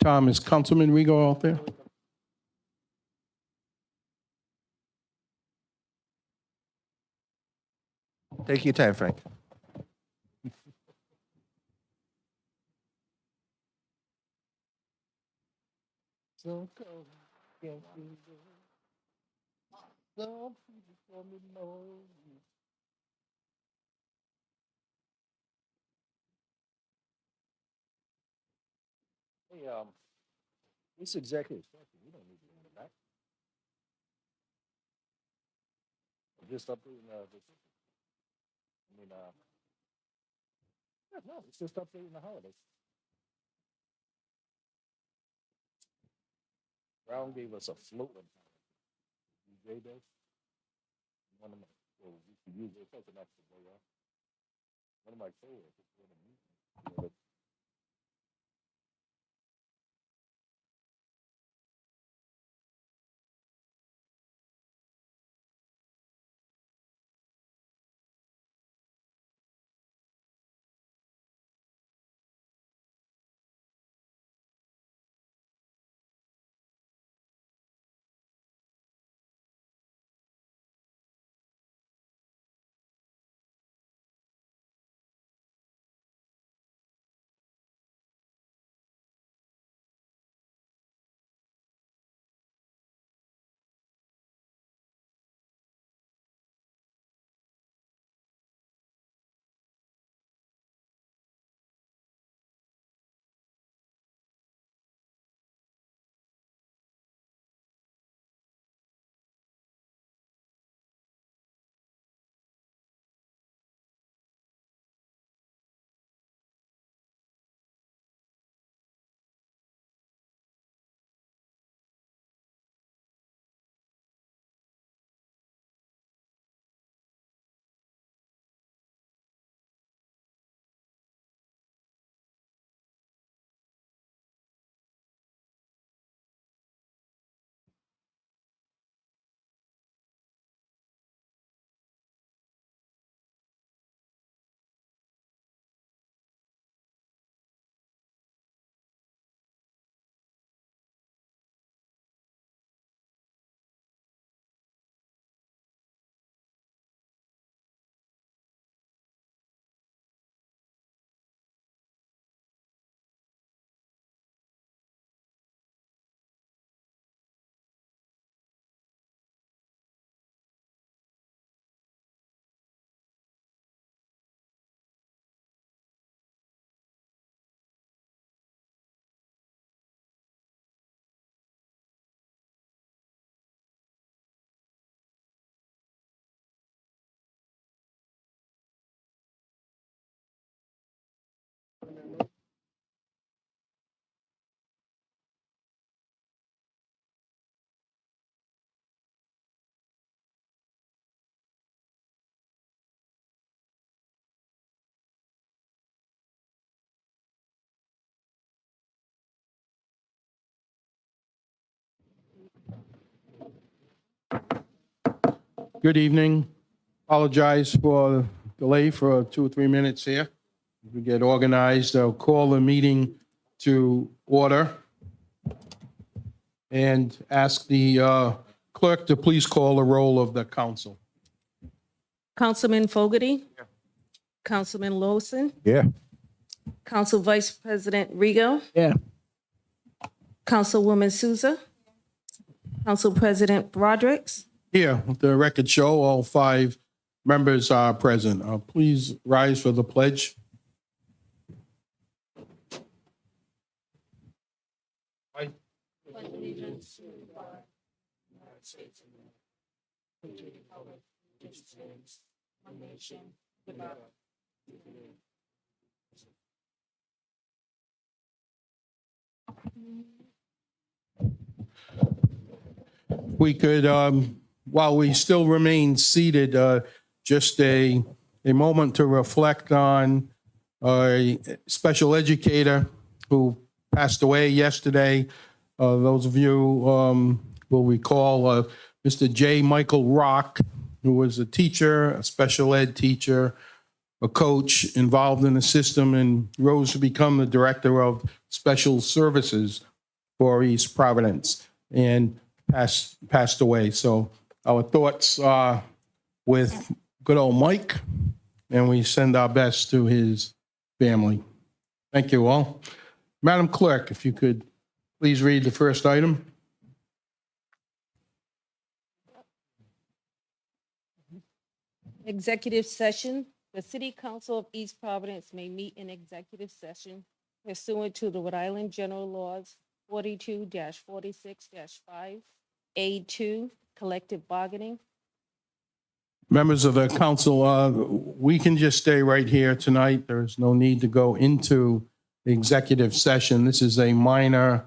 Tom, is Councilman Rigo out there? Take your time, Frank. Hey, this executive session, we don't need to go back. Just updating, yeah, no, it's just updating the holidays. Brown gave us a float one time. DJ does. One of my, well, we could use it as an extra day off. One of my coworkers, one of me, you know, Good evening. Apologize for delay for 2 or 3 minutes here. We get organized. I'll call the meeting to order and ask the clerk to please call the roll of the council. Councilman Fogarty. Councilman Lawson. Yeah. Council Vice President Rigo. Yeah. Councilwoman Souza. Council President Broderick. Here, the record show, all 5 members are present. Please rise for the pledge. We could, while we still remain seated, just a moment to reflect on a special educator who passed away yesterday. Those of you will recall Mr. J. Michael Rock, who was a teacher, a special ed teacher, a coach involved in the system, and rose to become the director of special services for East Providence and passed away. So our thoughts are with good old Mike, and we send our best to his family. Thank you all. Madam Clerk, if you could please read the first item. Executive session. The City Council of East Providence may meet in executive session pursuant to the Rhode Island General Laws 42-46-5, A2, collective bargaining. Members of the council, we can just stay right here tonight. There is no need to go into the executive session. This is a minor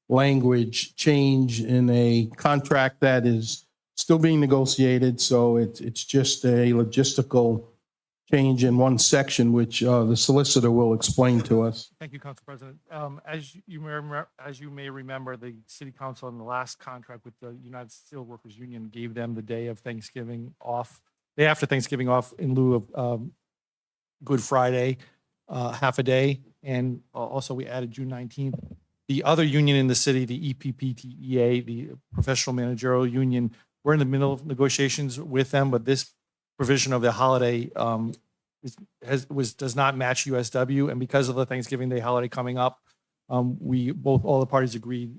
language change in a contract that is still being negotiated, so it's just a logistical change in one section, which the solicitor will explain to us. Thank you, Council President. As you may remember, the City Council in the last contract with the United Steelworkers Union gave them the day of Thanksgiving off, day after Thanksgiving off in lieu of Good Friday, half a day, and also we added June 19th. The other union in the city, the EPPTEA, the Professional Managerial Union, we're in the middle of negotiations with them, but this provision of the holiday does not match USW, and because of the Thanksgiving Day holiday coming up, all the parties agreed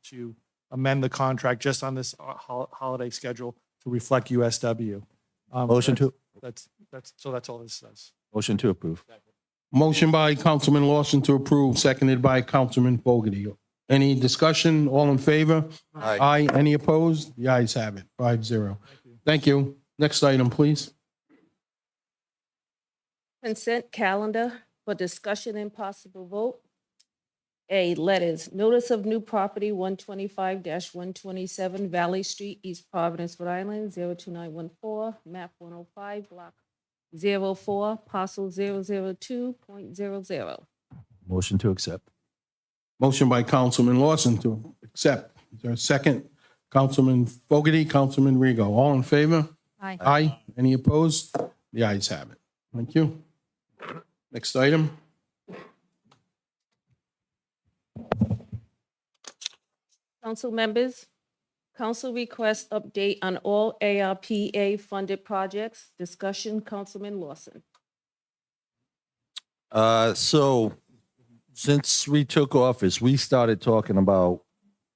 to amend the contract just on this holiday schedule to reflect USW. Motion to, That's all this says. motion to approve. Motion by Councilman Lawson to approve, seconded by Councilman Fogarty. Any discussion? All in favor? Aye. Any opposed? The ayes have it, 5-0. Thank you. Next item, please. Consent calendar for discussion and possible vote. A, letters, notice of new property 125-127 Valley Street, East Providence, Rhode Island, 02914, map 105, block 04, parcel 002.00. Motion to accept. Motion by Councilman Lawson to accept. Is there a second? Councilman Fogarty, Councilman Rego. All in favor? Aye. Aye. Any opposed? The ayes have it. Thank you. Next item. Council members, council request update on all ARPA funded projects. Discussion, Councilman Lawson. So since we took office, we started talking about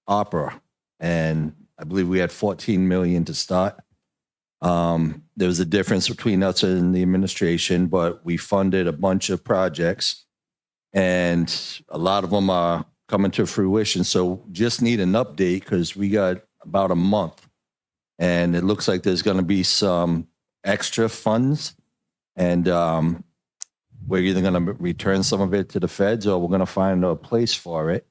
ARPA, and I believe we had 14 million to start. There was a difference between us and the administration, but we funded a bunch of projects, and a lot of them are coming to fruition. So just need an update because we got about a month, and it looks like there's going to be some extra funds, and we're either going to return some of it to the feds or we're going to find a place for it.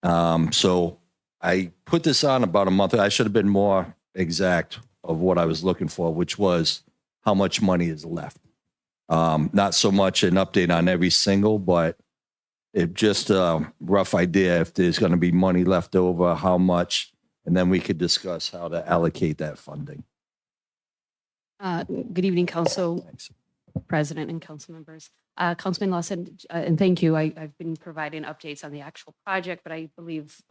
So I put this on about a month. I should have been more exact of what I was looking for, which was how much money is left. Not so much an update on every single, but it just a rough idea if there's going to be money left over, how much, and then we could discuss how to allocate that funding. Good evening, Council Thanks. President and council members. Councilman Lawson, and thank you. I've been providing updates on the actual project, but I believe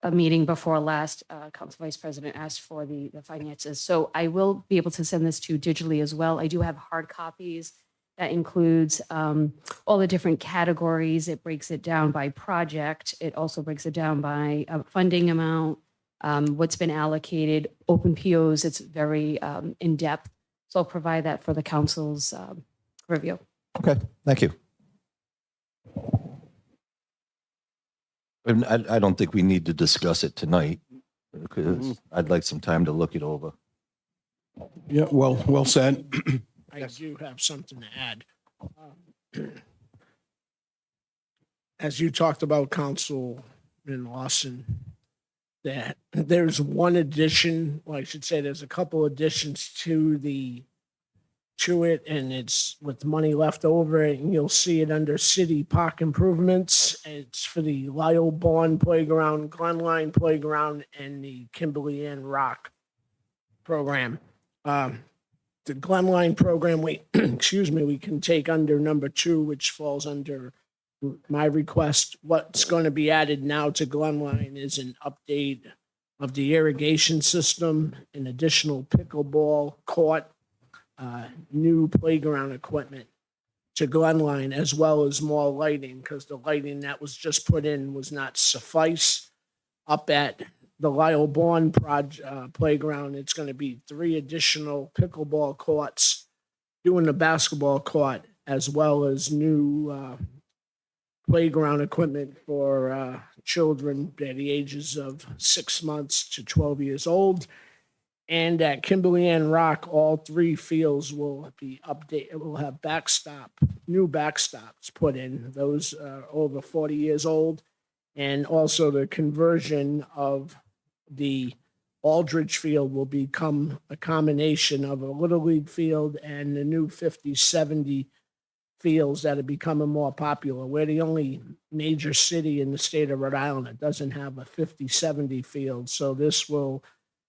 a meeting before last, Council Vice President asked for the finances. So I will be able to send this to you digitally as well. I do have hard copies that includes all the different categories. It breaks it down by project. It also breaks it down by funding amount, what's been allocated, open POs. It's very in depth. So I'll provide that for the council's review. Okay, thank you. And I don't think we need to discuss it tonight because I'd like some time to look it over. Yeah, well said. I do have something to add. As you talked about, Councilman Lawson, that there's one addition, well, I should say there's a couple additions to it, and it's with money left over, and you'll see it under city park improvements. It's for the Lyle Bond Playground, Glenline Playground, and the Kimberly Ann Rock program. The Glenline program, we, excuse me, we can take under number 2, which falls under my request, what's going to be added now to Glenline is an update of the irrigation system, an additional pickleball court, new playground equipment to Glenline, as well as more lighting, because the lighting that was just put in was not suffice. Up at the Lyle Bourne playground, it's going to be 3 additional pickleball courts, doing the basketball court, as well as new playground equipment for children at the ages of 6 months to 12 years old. And at Kimberly Ann Rock, all 3 fields will be updated. Will have new backstops put in. Those are over 40 years old. And also the conversion of the Aldridge Field will become a combination of a Little League field and the new 50-70 fields that are becoming more popular. We're the only major city in the state of Rhode Island that doesn't have a 50-70 field. So this will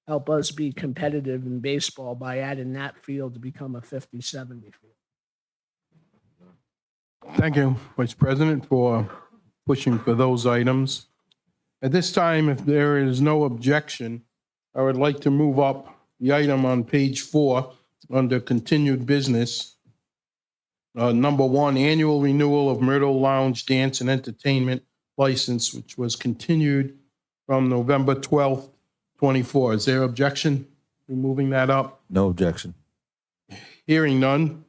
help us be competitive in baseball by adding that field to become a 50-70 field. Thank you, Vice President, for pushing for those items. At this time, if there is no objection, I would like to move up the item on page 4 under continued business. Number 1, annual renewal of Myrtle Lounge Dance and Entertainment license, which was continued from November 12th, 24. Is there objection to moving that up? No objection. Hearing none,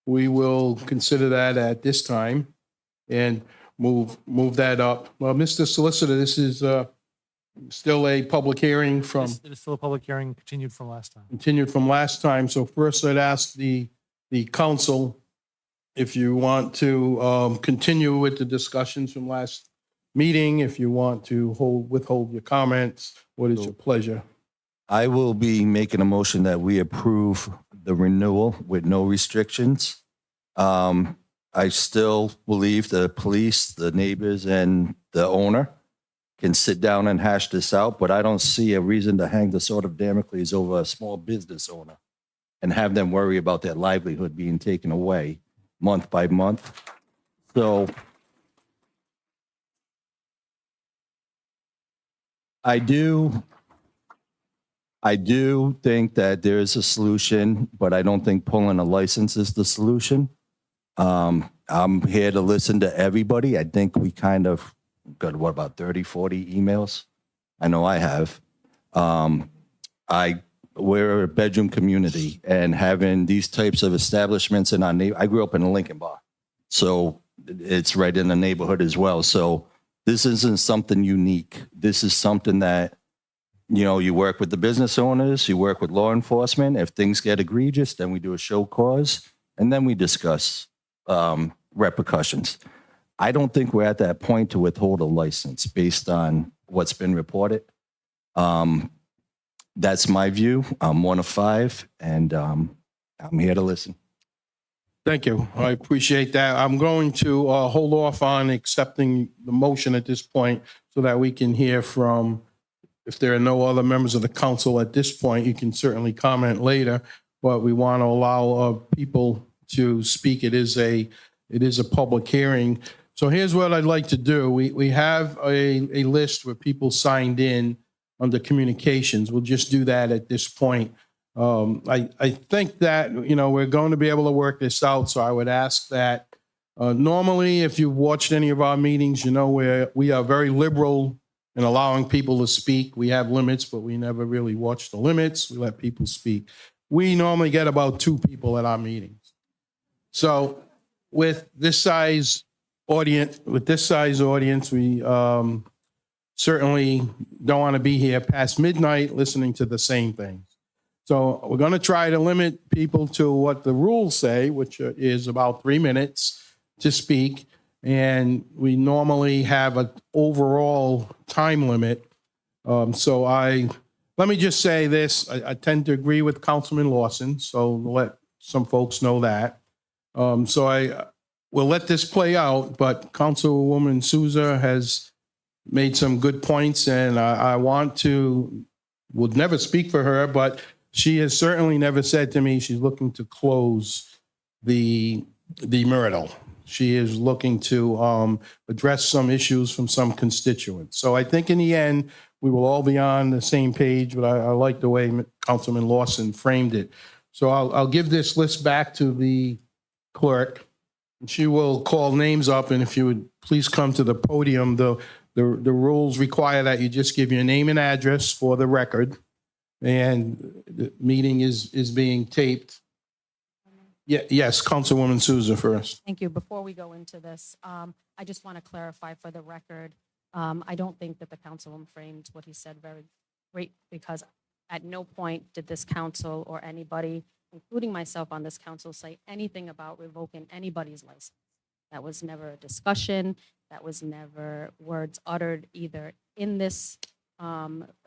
we will consider that at this time and move that up. Well, Mr. Solicitor, this is still a public hearing from, It is still a public hearing, continued from last time. continued from last time. So first I'd ask the council if you want to continue with the discussions from last meeting, if you want to withhold your comments, what is your pleasure? I will be making a motion that we approve the renewal with no restrictions. I still believe the police, the neighbors, and the owner can sit down and hash this out, but I don't see a reason to hang the sword of Damocles over a small business owner and have them worry about their livelihood being taken away month by month. So I do think that there is a solution, but I don't think pulling a license is the solution. I'm here to listen to everybody. I think we kind of got, what, about 30, 40 emails? I know I have. We're a bedroom community, and having these types of establishments in our neighborhood, I grew up in a Lincoln Bar, so it's right in the neighborhood as well. So this isn't something unique. This is something that, you know, you work with the business owners, you work with law enforcement. If things get egregious, then we do a show cause, and then we discuss repercussions. I don't think we're at that point to withhold a license based on what's been reported. That's my view. I'm one of 5, and I'm here to listen. Thank you. I appreciate that. I'm going to hold off on accepting the motion at this point so that we can hear from, if there are no other members of the council at this point, you can certainly comment later, but we want to allow people to speak. It is a public hearing. So here's what I'd like to do. We have a list where people signed in under communications. We'll just do that at this point. I think that, you know, we're going to be able to work this out. So I would ask that normally, if you've watched any of our meetings, you know, we are very liberal in allowing people to speak. We have limits, but we never really watch the limits. We let people speak. We normally get about 2 people at our meetings. So with this size audience, we certainly don't want to be here past midnight listening to the same things. So we're going to try to limit people to what the rules say, which is about 3 minutes to speak. And we normally have an overall time limit. Let me just say this. I tend to agree with Councilman Lawson, so let some folks know that. We'll let this play out, but Councilwoman Souza has made some good points, and I would never speak for her, but she has certainly never said to me she's looking to close the Myrtle. She is looking to address some issues from some constituents. So I think in the end, we will all be on the same page, but I like the way Councilman Lawson framed it. So I'll give this list back to the clerk. She will call names up, and if you would please come to the podium, the rules require that you just give your name and address for the record. And the meeting is being taped. Yeah, yes, Councilwoman Souza first. Thank you. Before we go into this, I just want to clarify for the record. I don't think that the councilman framed what he said very great, because at no point did this council or anybody, including myself on this council, say anything about revoking anybody's license. That was never a discussion. That was never words uttered either in this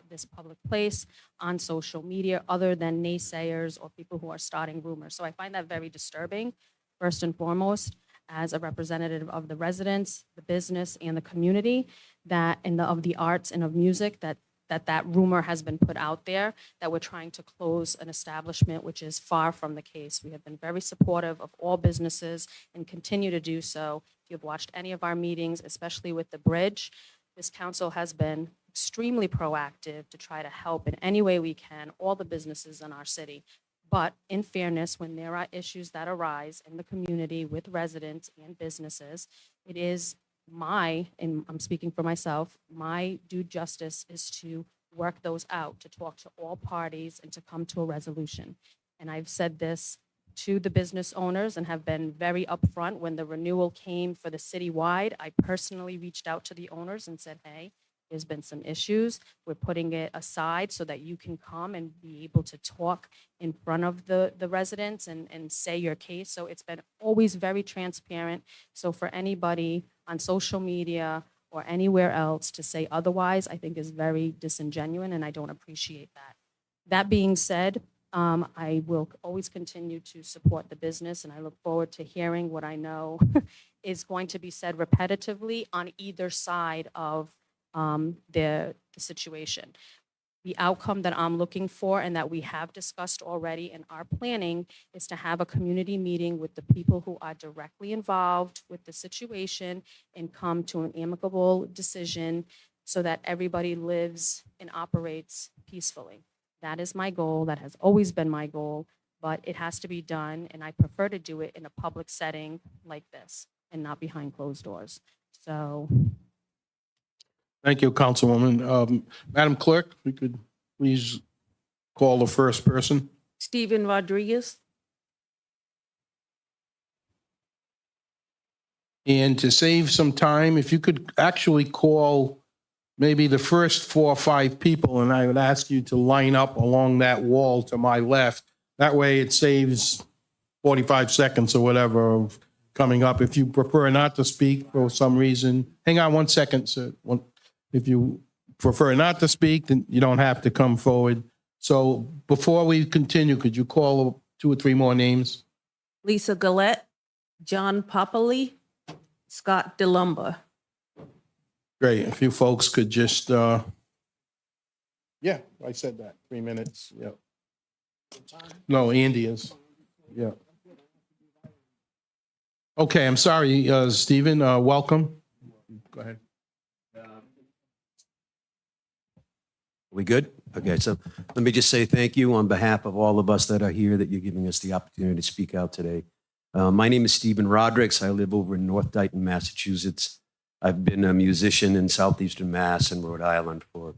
this public place, on social media, other than naysayers or people who are starting rumors. So I find that very disturbing, first and foremost, as a representative of the residents, the business, and the community, that of the arts and of music, that rumor has been put out there, that we're trying to close an establishment, which is far from the case. We have been very supportive of all businesses and continue to do so. If you've watched any of our meetings, especially with the bridge, this council has been extremely proactive to try to help in any way we can all the businesses in our city. But in fairness, when there are issues that arise in the community with residents and businesses, it is and I'm speaking for myself, my due justice is to work those out, to talk to all parties and to come to a resolution. And I've said this to the business owners and have been very upfront. When the renewal came for the citywide, I personally reached out to the owners and said, hey, there's been some issues. We're putting it aside so that you can come and be able to talk in front of the residents and say your case. So it's been always very transparent. So for anybody on social media or anywhere else to say otherwise, I think is very disingenuous, and I don't appreciate that. That being said, I will always continue to support the business, and I look forward to hearing what I know is going to be said repetitively on either side of the situation. The outcome that I'm looking for and that we have discussed already in our planning is to have a community meeting with the people who are directly involved with the situation and come to an amicable decision so that everybody lives and operates peacefully. That is my goal. That has always been my goal, but it has to be done, and I prefer to do it in a public setting like this and not behind closed doors. So Thank you, Councilwoman. Madam Clerk, if we could please call the first person. Stephen Rodriguez. And to save some time, if you could actually call maybe the first 4 or 5 people, and I would ask you to line up along that wall to my left. That way it saves 45 seconds or whatever of coming up. If you prefer not to speak for some reason, hang on 1 second, sir. If you prefer not to speak, then you don't have to come forward. So before we continue, could you call 2 or 3 more names? Lisa Gillette, John Popoli, Scott DeLumba. Great. If you folks could just, yeah, I said that, 3 minutes. Yeah. No, Andy is. Yeah. Okay, I'm sorry, Stephen, welcome. Go ahead. We good? Okay, so let me just say thank you on behalf of all of us that are here, that you're giving us the opportunity to speak out today. My name is Stephen Rodriguez. I live over in North Dayton, Massachusetts. I've been a musician in Southeastern Mass and Rhode Island for,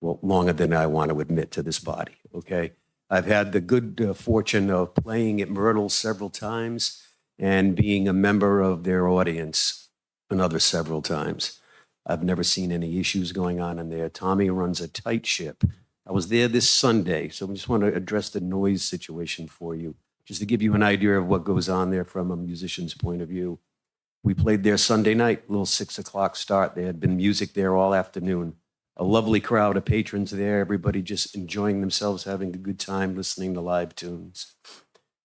well, longer than I want to admit to this body, okay? I've had the good fortune of playing at Myrtle several times and being a member of their audience another several times. I've never seen any issues going on in there. Tommy runs a tight ship. I was there this Sunday, so I just want to address the noise situation for you, just to give you an idea of what goes on there from a musician's point of view. We played there Sunday night, a little 6 o'clock start. There had been music there all afternoon. A lovely crowd of patrons there, everybody just enjoying themselves, having a good time listening to live tunes.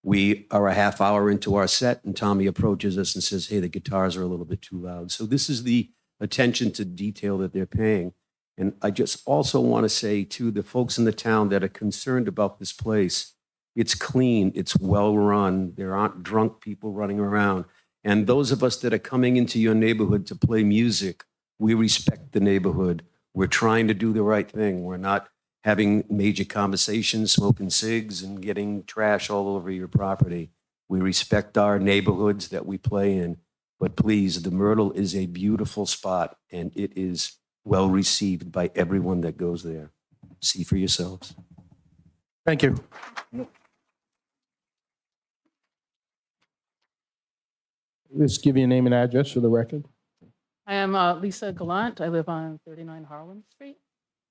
We are a half hour into our set, and Tommy approaches us and says, hey, the guitars are a little bit too loud. So this is the attention to detail that they're paying. And I just also want to say to the folks in the town that are concerned about this place, it's clean, it's well run, there aren't drunk people running around. And those of us that are coming into your neighborhood to play music, we respect the neighborhood. We're trying to do the right thing. We're not having major conversations, smoking cigs and getting trash all over your property. We respect our neighborhoods that we play in. But please, the Myrtle is a beautiful spot and it is well received by everyone that goes there. See for yourselves. Thank you. Just give your name and address for the record. I am Lisa Gallant. I live on 39 Harlem Street.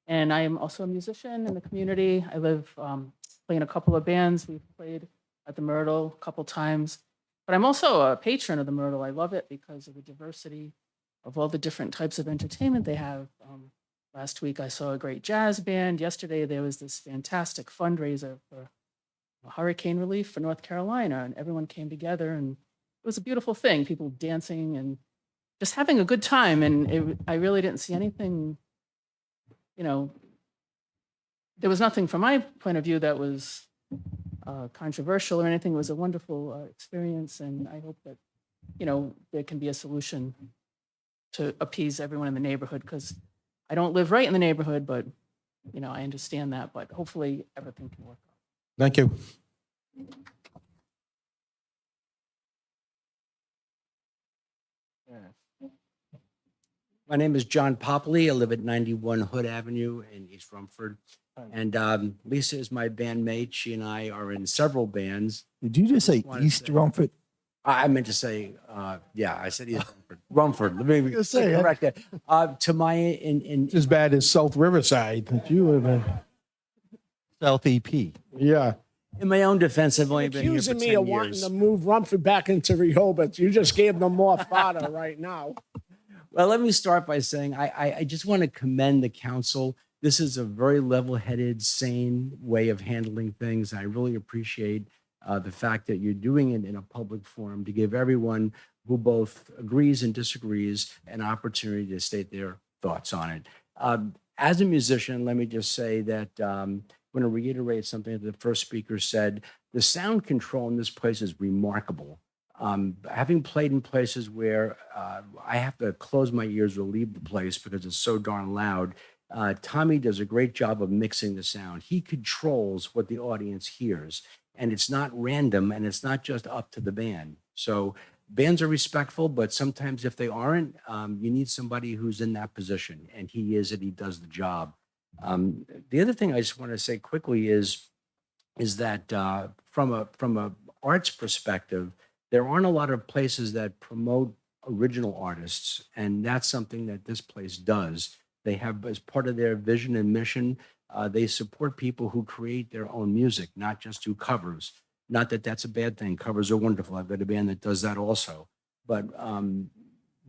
And I am also a musician in the community. I live playing a couple of bands. We've played at the Myrtle a couple times. But I'm also a patron of the Myrtle. I love it because of the diversity of all the different types of entertainment they have. Last week, I saw a great jazz band. Yesterday, there was this fantastic fundraiser for hurricane relief for North Carolina, and everyone came together, and it was a beautiful thing. People dancing and just having a good time. And I really didn't see anything, there was nothing from my point of view that was controversial or anything. It was a wonderful experience, and I hope that, there can be a solution to appease everyone in the neighborhood, because I don't live right in the neighborhood, but, I understand that, but hopefully everything can work out. Thank you. My name is John Popley. I live at 91 Hood Avenue in East Rumford. And Lisa is my bandmate. She and I are in several bands. Did you just say Wanted East to- Rumford? I meant to say, yeah, I said East Rumford. Rumford. Let me gonna say, correct that. To my, in As bad as South Riverside that you live in. South EP. Yeah. my own defense, I've only been here for Accusing 10 me of wanting years. to move Rumford back into Rehoboth. You just gave them more fodder right now. Well, let me start by saying I just want to commend the council. This is a very level-headed, sane way of handling things. I really appreciate the fact that you're doing it in a public forum to give everyone who both agrees and disagrees an opportunity to state their thoughts on it. As a musician, let me just say that I'm going to reiterate something that the first speaker said. The sound control in this place is remarkable. Having played in places where I have to close my ears or leave the place because it's so darn loud, Tommy does a great job of mixing the sound. He controls what the audience hears, and it's not random, and it's not just up to the band. So bands are respectful, but sometimes if they aren't, you need somebody who's in that position, and he is, and he does the job. The other thing I just want to say quickly is that from a arts perspective, there aren't a lot of places that promote original artists, and that's something that this place does. They have, as part of their vision and mission, they support people who create their own music, not just do covers. Not that that's a bad thing. Covers are wonderful. I've got a band that does that also. But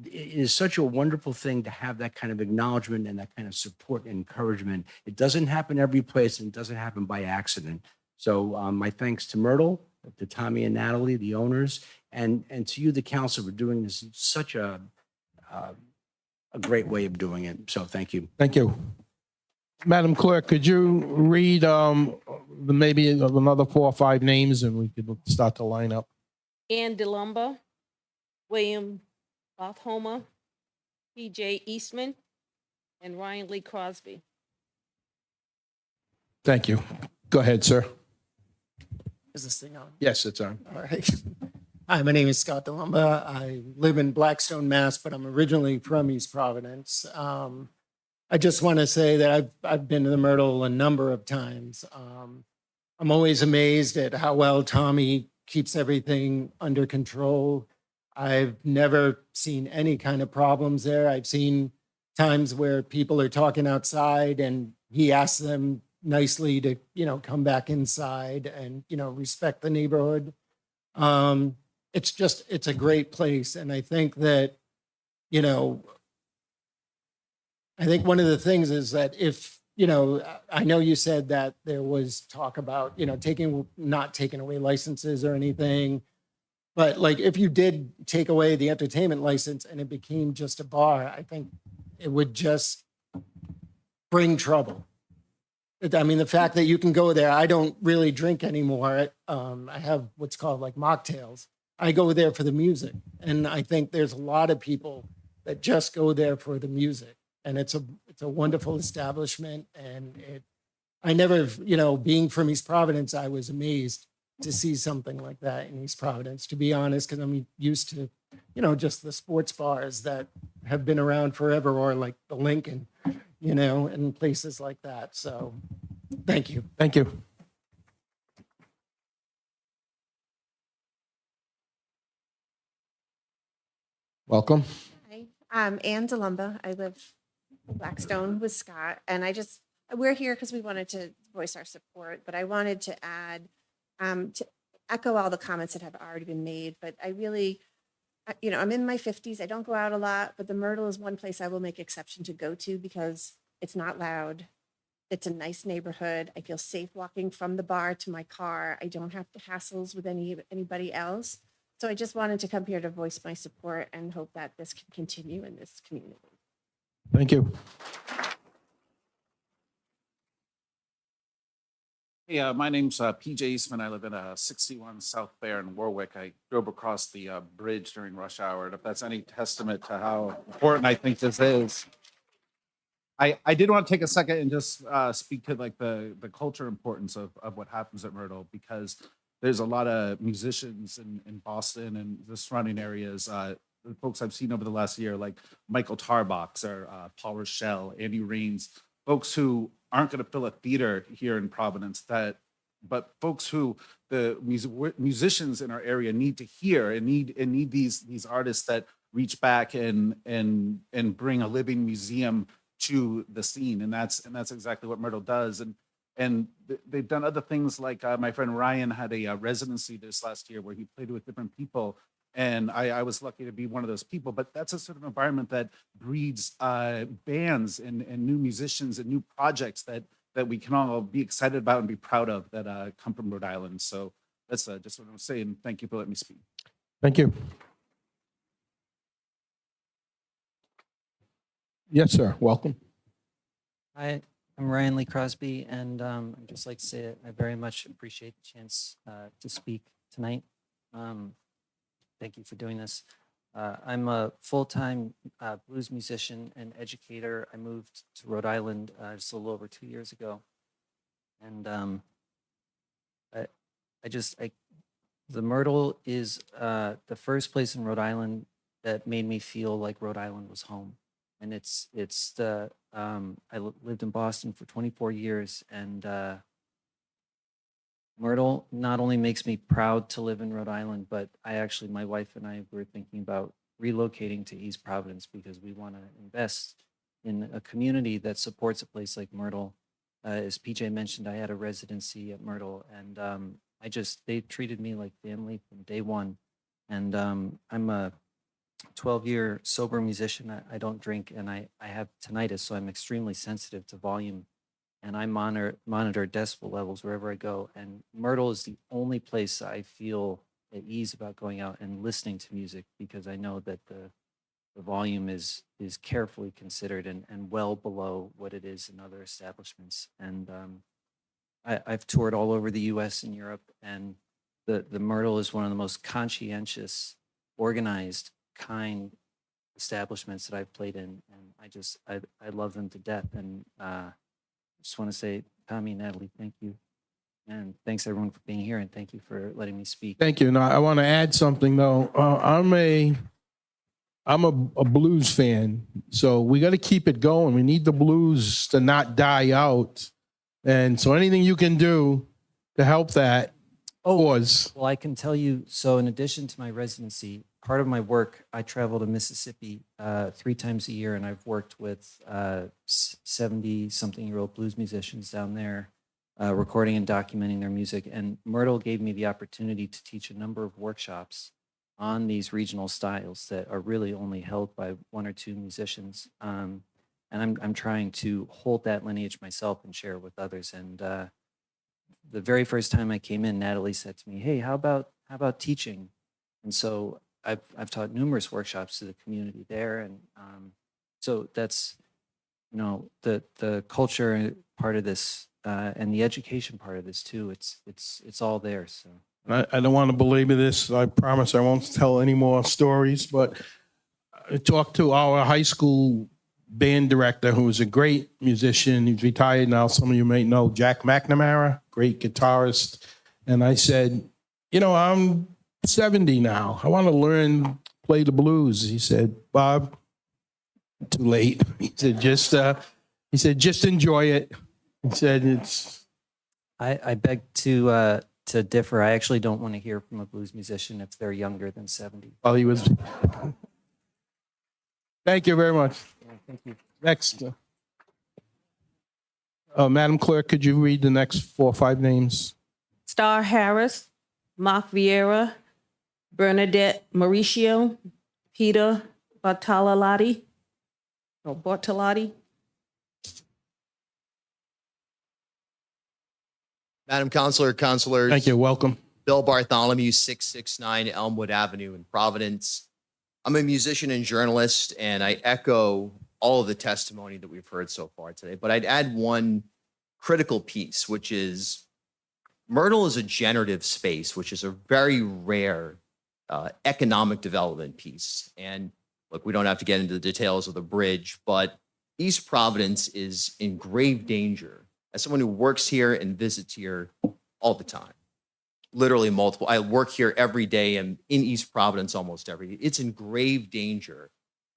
it is such a wonderful thing to have that kind of acknowledgement and that kind of support and encouragement. It doesn't happen every place, and it doesn't happen by accident. So my thanks to Myrtle, to Tommy and Natalie, the owners, and to you, the council, for doing this in such a great way of doing it. So thank you. Thank you. Madam Clerk, could you read maybe another 4 or 5 names and we could start to line up? Ann DeLumba, William Bothoma, P.J. Eastman, and Ryan Lee Crosby. Thank you. Go ahead, sir. Is this thing on? Yes, it's on. All right. Hi, my name is Scott DeLumba. I live in Blackstone, Mass, but I'm originally from East Providence. I just want to say that I've been to the Myrtle a number of times. I'm always amazed at how well Tommy keeps everything under control. I've never seen any kind of problems there. I've seen times where people are talking outside and he asks them nicely to, come back inside and, respect the neighborhood. It's a great place. And I think that, I think one of the things is that if, I know you said that there was talk about, not taking away licenses or anything. But like, if you did take away the entertainment license and it became just a bar, I think it would just bring trouble. I mean, the fact that you can go there, I don't really drink anymore. I have what's called like mocktails. I go there for the music. And I think there's a lot of people that just go there for the music. And it's a wonderful establishment. And I never, being from East Providence, I was amazed to see something like that in East Providence, to be honest, because I'm used to, just the sports bars that have been around forever, or like the Lincoln, and places like that. So thank you. Thank you. Welcome. Hi, I'm Ann DeLumba. I live in Blackstone with Scott, and we're here because we wanted to voice our support, but I wanted to add, to echo all the comments that have already been made, but I really, I'm in my 50s. I don't go out a lot, but the Myrtle is one place I will make exception to go to because it's not loud. It's a nice neighborhood. I feel safe walking from the bar to my car. I don't have hassles with anybody else. So I just wanted to come here to voice my support and hope that this can continue in this community. Thank you. Hey, my name's PJ Eastman. I live in 61 South Fair in Warwick. I drove across the bridge during rush hour. And if that's any testament to how important I think this is, I did want to take a second and just speak to like the culture importance of what happens at Myrtle, because there's a lot of musicians in Boston and the surrounding areas. The folks I've seen over the last year, like Michael Tarbox or Paul Rochelle, Andy Raines, folks who aren't going to fill a theater here in Providence, but folks who the musicians in our area need to hear and need these artists that reach back and bring a living museum to the scene, and that's exactly what Myrtle does. And they've done other things, like my friend Ryan had a residency this last year where he played with different people. And I was lucky to be one of those people, but that's a sort of environment that breeds bands and new musicians and new projects that we can all be excited about and be proud of that come from Rhode Island. So that's just what I'm saying. Thank you for letting me speak. Thank you. Yes, sir. Welcome. Hi, I'm Ryan Lee Crosby, and I'd just like to say that I very much appreciate the chance to speak tonight. Thank you for doing this. I'm a full-time blues musician and educator. I moved to Rhode Island just a little over 2 years ago. And the Myrtle is the first place in Rhode Island that made me feel like Rhode Island was home. And I lived in Boston for 24 years, and Myrtle not only makes me proud to live in Rhode Island, but my wife and I were thinking about relocating to East Providence because we want to invest in a community that supports a place like Myrtle. As PJ mentioned, I had a residency at Myrtle, and they treated me like family from day one. And I'm a 12-year sober musician. I don't drink, and I have tinnitus, so I'm extremely sensitive to volume. And I monitor decibel levels wherever I go. And Myrtle is the only place I feel at ease about going out and listening to music, because I know that the volume is carefully considered and well below what it is in other establishments. And I've toured all over the U.S. and Europe, and the Myrtle is one of the most conscientious, organized, kind establishments that I've played in. And I love them to death. And just want to say, Tommy, Natalie, thank you. And thanks everyone for being here, and thank you for letting me speak. Thank you. Now, I want to add something though. I'm a blues fan, so we got to keep it going. We need the blues to not die out. And so anything you can do to help that cause. Well, I can tell you, so in addition to my residency, part of my work, I travel to Mississippi 3 times a year, and I've worked with 70-something-year-old blues musicians down there, recording and documenting their music. And Myrtle gave me the opportunity to teach a number of workshops on these regional styles that are really only held by 1 or 2 musicians. And I'm trying to hold that lineage myself and share it with others. And the very first time I came in, Natalie said to me, "Hey, how about teaching?" And so I've taught numerous workshops to the community there, and so that's the culture part of this and the education part of this too. It's all there. So I don't want to belabor this. I promise I won't tell any more stories, but I talked to our high school band director, who was a great musician. He's retired now. Some of you may know Jack McNamara, great guitarist. And I said, you know, I'm 70 now. I want to learn to play the blues. He said, Bob, too late. He said, just enjoy it. He said, it's. I beg to differ. I actually don't want to hear from a blues musician if they're younger than 70. Well, he was. Thank you very much. Thank you. Next. Madam Clerk, could you read the next 4 or 5 names? Star Harris, Mark Vieira, Bernadette Mauricio, Peter Bartolotti. Madam Counselor, Counselors. Thank you. Welcome. Bill Bartholomew, 669 Elmwood Avenue in Providence. I'm a musician and journalist, and I echo all of the testimony that we've heard so far today. But I'd add one critical piece, which is Myrtle is a generative space, which is a very rare economic development piece. And look, we don't have to get into the details of the bridge, but East Providence is in grave danger. As someone who works here and visits here all the time, literally multiple. I work here every day and in East Providence almost every day. It's in grave danger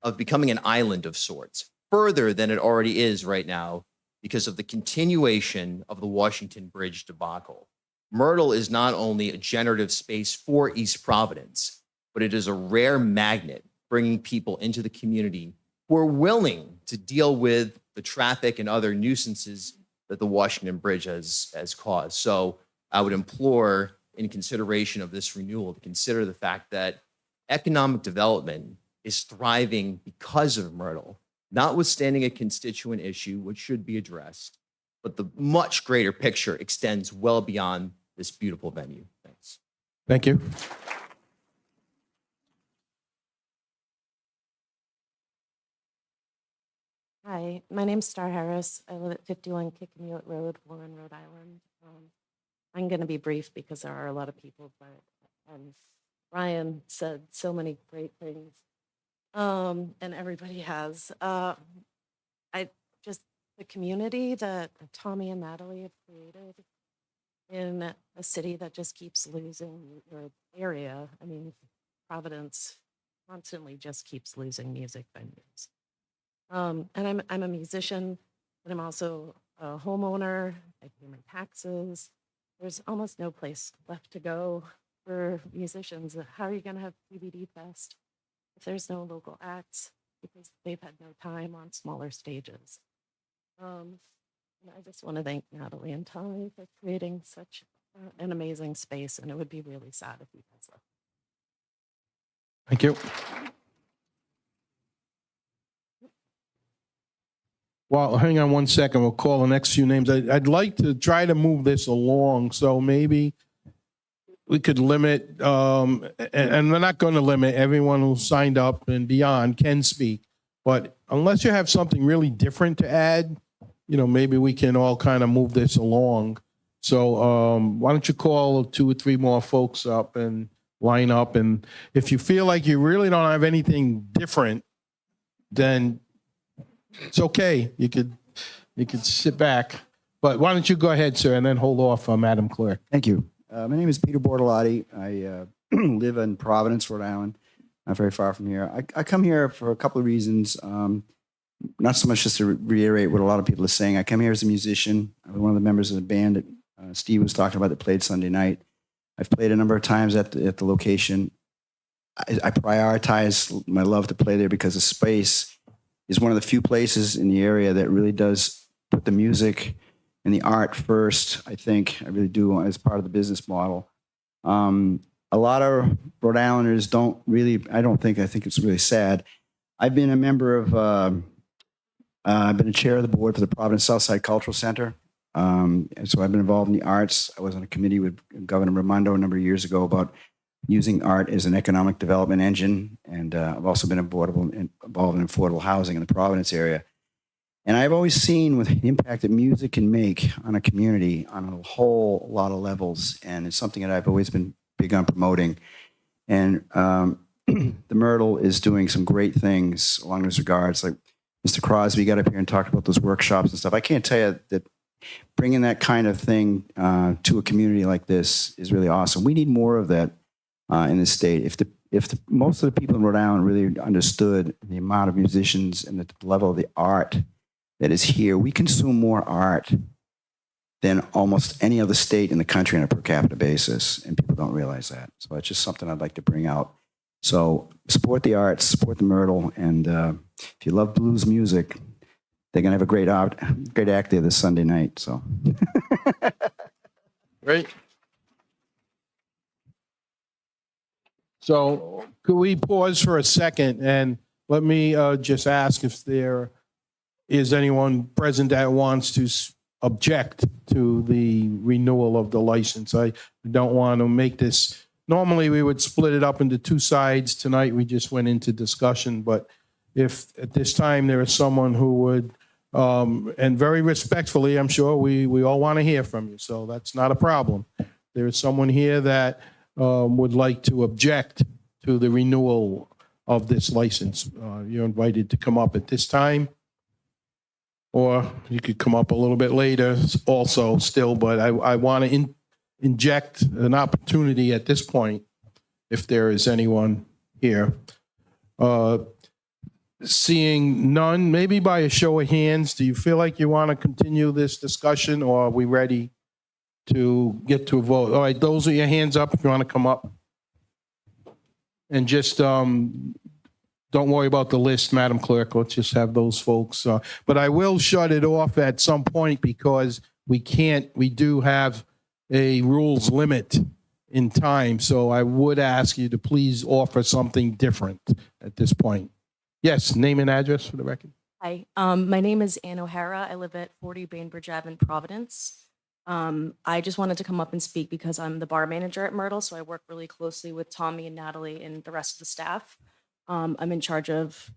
of becoming an island of sorts, further than it already is right now because of the continuation of the Washington Bridge debacle. Myrtle is not only a generative space for East Providence, but it is a rare magnet bringing people into the community who are willing to deal with the traffic and other nuisances that the Washington Bridge has caused. So I would implore, in consideration of this renewal, to consider the fact that economic development is thriving because of Myrtle, notwithstanding a constituent issue which should be addressed, but the much greater picture extends well beyond this beautiful venue. Thanks. Thank you. Hi, my name's Star Harris. I live at 51 Kickamute Road, Warren, Rhode Island. I'm going to be brief because there are a lot of people, but Ryan said so many great things, and everybody has. The community that Tommy and Natalie have created in a city that just keeps losing, or area. I mean, Providence constantly just keeps losing music venues. And I'm a musician, but I'm also a homeowner. I pay my taxes. There's almost no place left to go for musicians. How are you going to have PVD Fest if there's no local acts because they've had no time on smaller stages? And I just want to thank Natalie and Tommy for creating such an amazing space, and it would be really sad if you guys left. Thank you. Well, hang on one second. We'll call the next few names. I'd like to try to move this along, so maybe we could limit, and we're not going to limit. Everyone who signed up and beyond can speak. But unless you have something really different to add, maybe we can all kind of move this along. So why don't you call 2 or 3 more folks up and line up? And if you feel like you really don't have anything different, then it's okay. You could sit back. But why don't you go ahead, sir, and then hold off, Madam Clerk. Thank you. My name is Peter Bortolotti. I live in Providence, Rhode Island, not very far from here. I come here for a couple of reasons. Not so much just to reiterate what a lot of people are saying. I come here as a musician. I was one of the members of the band that Steve was talking about that played Sunday night. I've played a number of times at the location. I prioritize my love to play there because the space is one of the few places in the area that really does put the music and the art first. I think I really do as part of the business model. A lot of Rhode Islanders don't really, I think it's really sad. I've been a member of, I've been a chair of the board for the Providence Southside Cultural Center. And so I've been involved in the arts. I was on a committee with Governor Raimondo a number of years ago about using art as an economic development engine. And I've also been involved in affordable housing in the Providence area. And I've always seen what the impact that music can make on a community on a whole lot of levels. And it's something that I've always been big on promoting. And the Myrtle is doing some great things along those regards. Like Mr. Crosby got up here and talked about those workshops and stuff. I can't tell you that bringing that kind of thing to a community like this is really awesome. We need more of that in the state. If most of the people in Rhode Island really understood the amount of musicians and the level of the art that is here, we consume more art than almost any other state in the country on a per capita basis, and people don't realize that. So it's just something I'd like to bring out. So support the arts, support the Myrtle, and if you love blues music, they're gonna have a great act there this Sunday night. So Great. So could we pause for a second and let me just ask if there is anyone present that wants to object to the renewal of the license? I don't want to make this, normally we would split it up into two sides. Tonight we just went into discussion, but if at this time there is someone who would, and very respectfully, I'm sure we all want to hear from you, so that's not a problem. There is someone here that would like to object to the renewal of this license. You're invited to come up at this time, or you could come up a little bit later also still, but I want to inject an opportunity at this point, if there is anyone here. Seeing none, maybe by a show of hands, do you feel like you want to continue this discussion, or are we ready to get to a vote? All right, those are your hands up if you want to come up. And just don't worry about the list, Madam Clerk. Let's just have those folks. But I will shut it off at some point because we do have a rules limit in time. So I would ask you to please offer something different at this point. Yes, name and address for the record. Hi, my name is Ann O'Hara. I live at 40 Bainbridge Ave in Providence. I just wanted to come up and speak because I'm the bar manager at Myrtle, so I work really closely with Tommy and Natalie and the rest of the staff. I'm in charge of,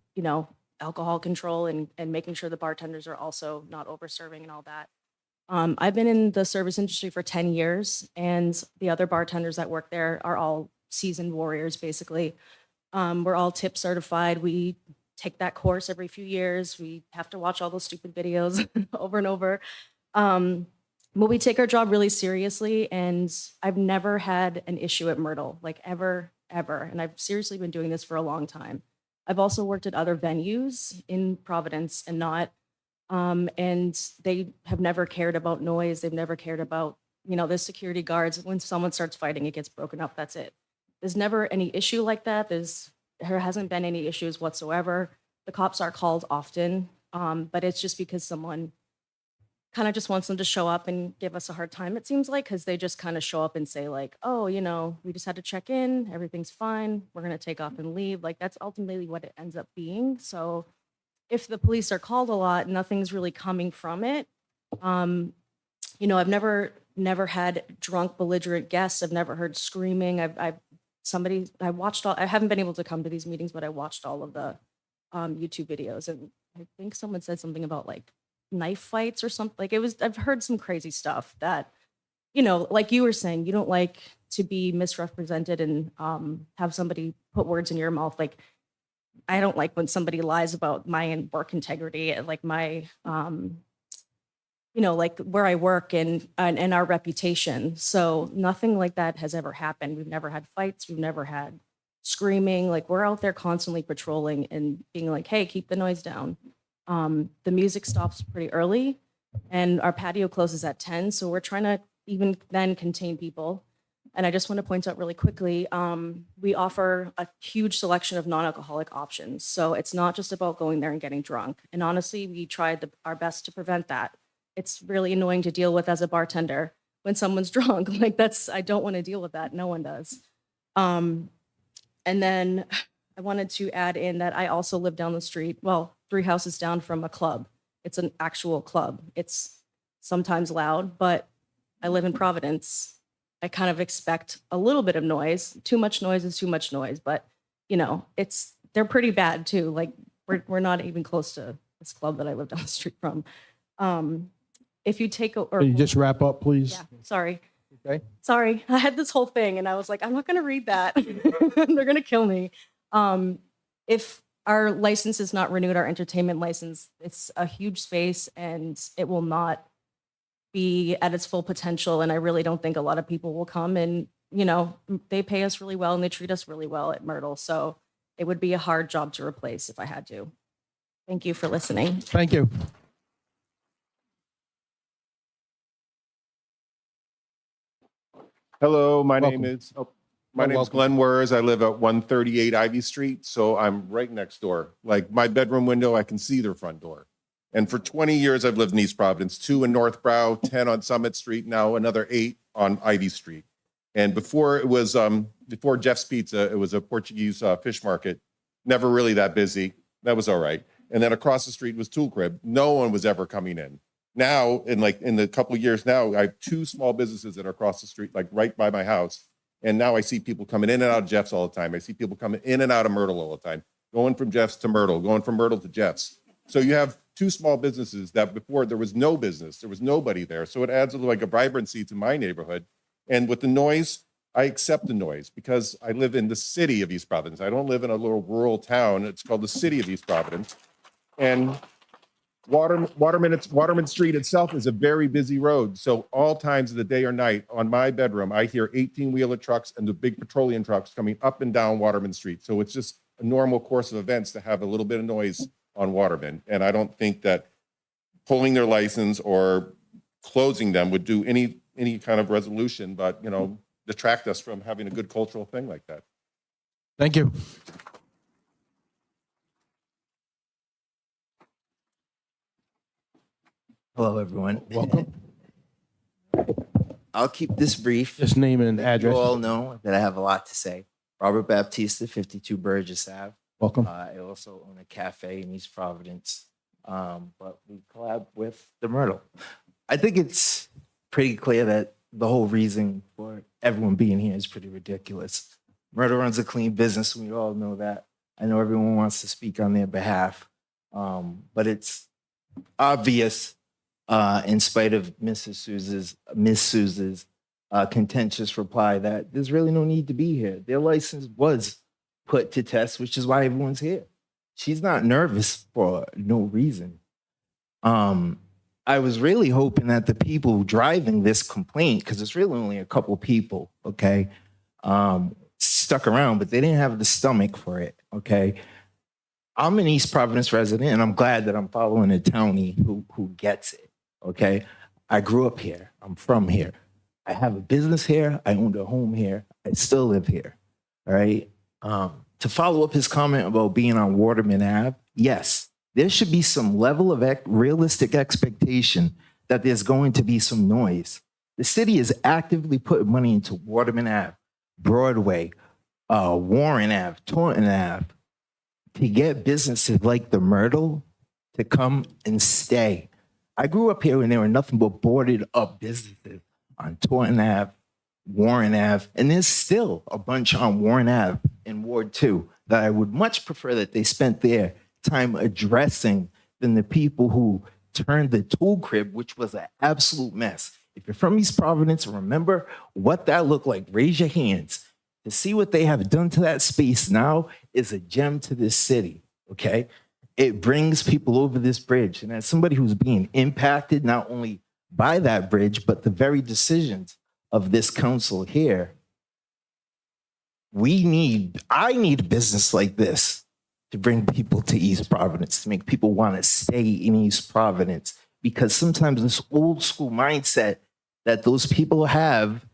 alcohol control and making sure the bartenders are also not over-serving and all that. I've been in the service industry for 10 years, and the other bartenders that work there are all seasoned warriors, basically. We're all tip certified. We take that course every few years. We have to watch all those stupid videos over and over. But we take our job really seriously, and I've never had an issue at Myrtle, like ever. And I've seriously been doing this for a long time. I've also worked at other venues in Providence and not, and they have never cared about noise. They've never cared about, the security guards. When someone starts fighting, it gets broken up. That's it. There's never any issue like that. There hasn't been any issues whatsoever. The cops are called often, but it's just because someone kind of just wants them to show up and give us a hard time, it seems like, because they just kind of show up and say like, oh, we just had to check in, everything's fine, we're going to take off and leave. Like, that's ultimately what it ends up being. So if the police are called a lot, nothing's really coming from it. I've never had drunk, belligerent guests. I've never heard screaming. I haven't been able to come to these meetings, but I watched all of the YouTube videos, and I think someone said something about like knife fights or something. Like I've heard some crazy stuff that, like you were saying, you don't like to be misrepresented and have somebody put words in your mouth. Like, I don't like when somebody lies about my work integrity, like my, like where I work and our reputation. So nothing like that has ever happened. We've never had fights. We've never had screaming. Like, we're out there constantly patrolling and being like, hey, keep the noise down. The music stops pretty early and our patio closes at 10. So we're trying to even then contain people. And I just want to point out really quickly, we offer a huge selection of non-alcoholic options. So it's not just about going there and getting drunk. And honestly, we tried our best to prevent that. It's really annoying to deal with as a bartender when someone's drunk. Like, I don't want to deal with that. No one does. And then I wanted to add in that I also live down the street, 3 houses down from a club. It's an actual club. It's sometimes loud, but I live in Providence. I kind of expect a little bit of noise. Too much noise is too much noise, but they're pretty bad too. Like, we're not even close to this club that I live down the street from. If you take Can you just wrap up, please? Yeah, sorry. Okay. Sorry, I had this whole thing and I was like, I'm not gonna read that. They're gonna kill me. If our license is not renewed, our entertainment license, it's a huge space and it will not be at its full potential. And I really don't think a lot of people will come and, they pay us really well and they treat us really well at Myrtle. So it would be a hard job to replace if I had to. Thank you for listening. Thank you. Hello, my Welcome. name is Glenn Wers. I live at 138 Ivy Street, so I'm right next door. Like my bedroom window, I can see their front door. And for 20 years, I've lived in East Providence, 2 in North Brow, 10 on Summit Street, now another 8 on Ivy Street. And before it was, before Jeff's Pizza, it was a Portuguese fish market. Never really that busy. That was all right. And then across the street was Tool Crib. No one was ever coming in. Now, in the couple of years now, I have 2 small businesses that are across the street, like right by my house. And now I see people coming in and out of Jeff's all the time. I see people coming in and out of Myrtle all the time, going from Jeff's to Myrtle, going from Myrtle to Jeff's. So you have 2 small businesses that before there was no business, there was nobody there. So it adds like a vibrancy to my neighborhood. And with the noise, I accept the noise because I live in the city of East Providence. I don't live in a little rural town. It's called the city of East Providence. And Waterman Street itself is a very busy road. So all times of the day or night on my bedroom, I hear 18-wheeler trucks and the big petroleum trucks coming up and down Waterman Street. So it's just a normal course of events to have a little bit of noise on Waterman. And I don't think that pulling their license or closing them would do any kind of resolution, but, detract us from having a good cultural thing like that. Thank you. Hello, everyone. Welcome. I'll keep this brief. Just name and address. You all know that I have a lot to say. Robert Baptista, 52 Burgess Ave. Welcome. I also own a cafe in East Providence, but we collab with the Myrtle. I think it's pretty clear that the whole reason for everyone being here is pretty ridiculous. Myrtle runs a clean business. We all know that. I know everyone wants to speak on their behalf, but it's obvious, in spite of Miss Souza's contentious reply, that there's really no need to be here. Their license was put to test, which is why everyone's here. She's not nervous for no reason. I was really hoping that the people driving this complaint, because it's really only a couple people, okay, stuck around, but they didn't have the stomach for it, okay? I'm an East Providence resident, and I'm glad that I'm following a townie who gets it, okay? I grew up here. I'm from here. I have a business here. I owned a home here. I still live here, all right? To follow up his comment about being on Waterman Ave, yes, there should be some level of realistic expectation that there's going to be some noise. The city is actively putting money into Waterman Ave, Broadway, Warren Ave, Taunton Ave, to get businesses like the Myrtle to come and stay. I grew up here when there were nothing but boarded up businesses on Taunton Ave, Warren Ave, and there's still a bunch on Warren Ave in Ward 2 that I would much prefer that they spent their time addressing than the people who turned the Tool Crib, which was an absolute mess. If you're from East Providence, remember what that looked like. Raise your hands. To see what they have done to that space now is a gem to this city, okay? It brings people over this bridge. And as somebody who's being impacted not only by that bridge, but the very decisions of this council here, I need a business like this to bring people to East Providence, to make people want to stay in East Providence. Because sometimes this old school mindset that those people have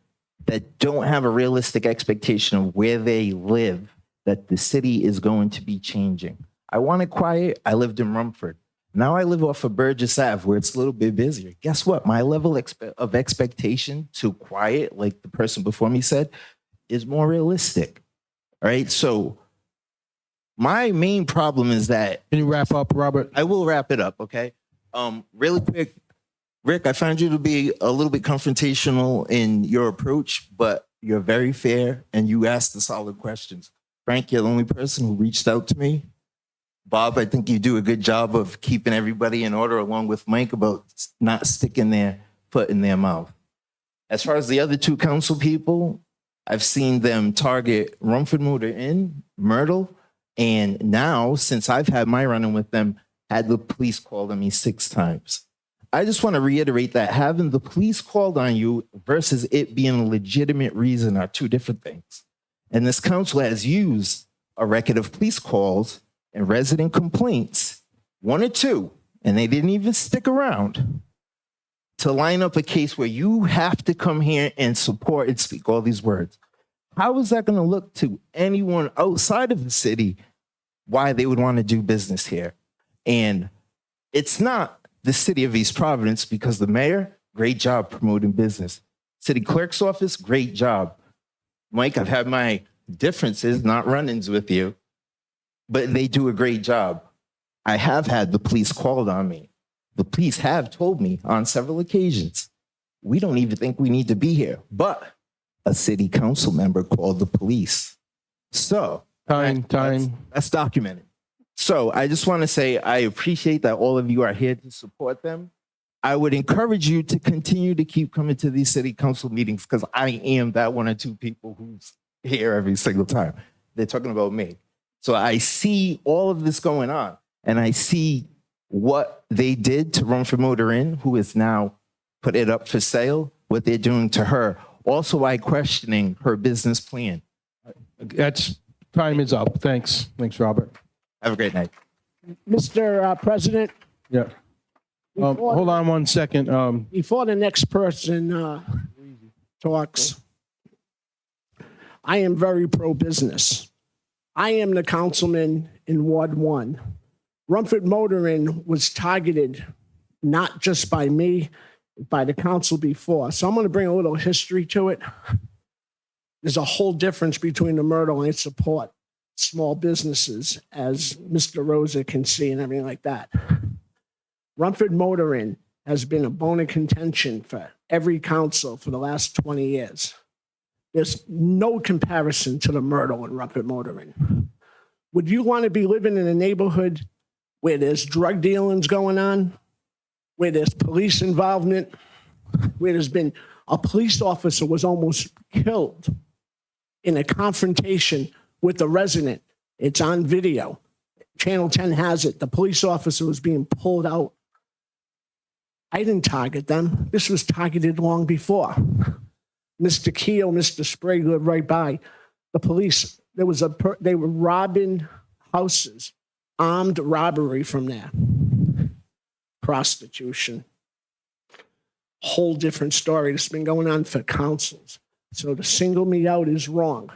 that don't have a realistic expectation of where they live, that the city is going to be changing. I wanted quiet. I lived in Rumford. Now I live off of Burgess Ave, where it's a little bit busier. Guess what? My level of expectation to quiet, like the person before me said, is more realistic. All right. So my main problem is that. Can you wrap up, Robert? I will wrap it up. Okay. Really quick, Rick, I found you to be a little bit confrontational in your approach, but you're very fair and you asked the solid questions. Frank, you're the only person who reached out to me. Bob, I think you do a good job of keeping everybody in order, along with Mike, about not sticking their foot in their mouth. As far as the other two council people, I've seen them target Rumford Motor Inn, Myrtle, and now, since I've had my run-in with them, had the police called on me 6 times. I just want to reiterate that having the police called on you versus it being a legitimate reason are 2 different things. And this council has used a record of police calls and resident complaints, 1 or 2, and they didn't even stick around to line up a case where you have to come here and support and speak all these words. How is that going to look to anyone outside of the city why they would want to do business here? And it's not the city of East Providence, because the mayor, great job promoting business. City clerk's office, great job. Mike, I've had my differences, not run-ins with you, but they do a great job. I have had the police called on me. The police have told me on several occasions, we don't even think we need to be here. But a city council member called the police. So that's documented. So I just want to say I appreciate that all of you are here to support them. I would encourage you to continue to keep coming to these city council meetings, because I am that 1 or 2 people who's here every single time. They're talking about me. So I see all of this going on, and I see what they did to Rumford Motor Inn, who is now put it up for sale, what they're doing to her. Also, I questioning her business plan. That's, time is up. Thanks. Thanks, Robert. Have a great night. Mr. President, Yeah. Hold on 1 second. before the next person talks, I am very pro-business. I am the councilman in Ward 1. Rumford Motor Inn was targeted not just by me, by the council before. So I'm going to bring a little history to it. There's a whole difference between the Myrtle and its support small businesses, as Mr. Rosa can see and everything like that. Rumford Motor Inn has been a bone of contention for every council for the last 20 years. There's no comparison to the Myrtle and Rumford Motor Inn. Would you want to be living in a neighborhood where there's drug dealings going on, where there's police involvement, where there's been a police officer was almost killed in a confrontation with a resident? It's on video. Channel 10 has it. The police officer was being pulled out. I didn't target them. This was targeted long before. Mr. Keel, Mr. Sprague lived right by. The police, they were robbing houses, armed robbery from there. Prostitution. Whole different story. This has been going on for councils. So to single me out is wrong.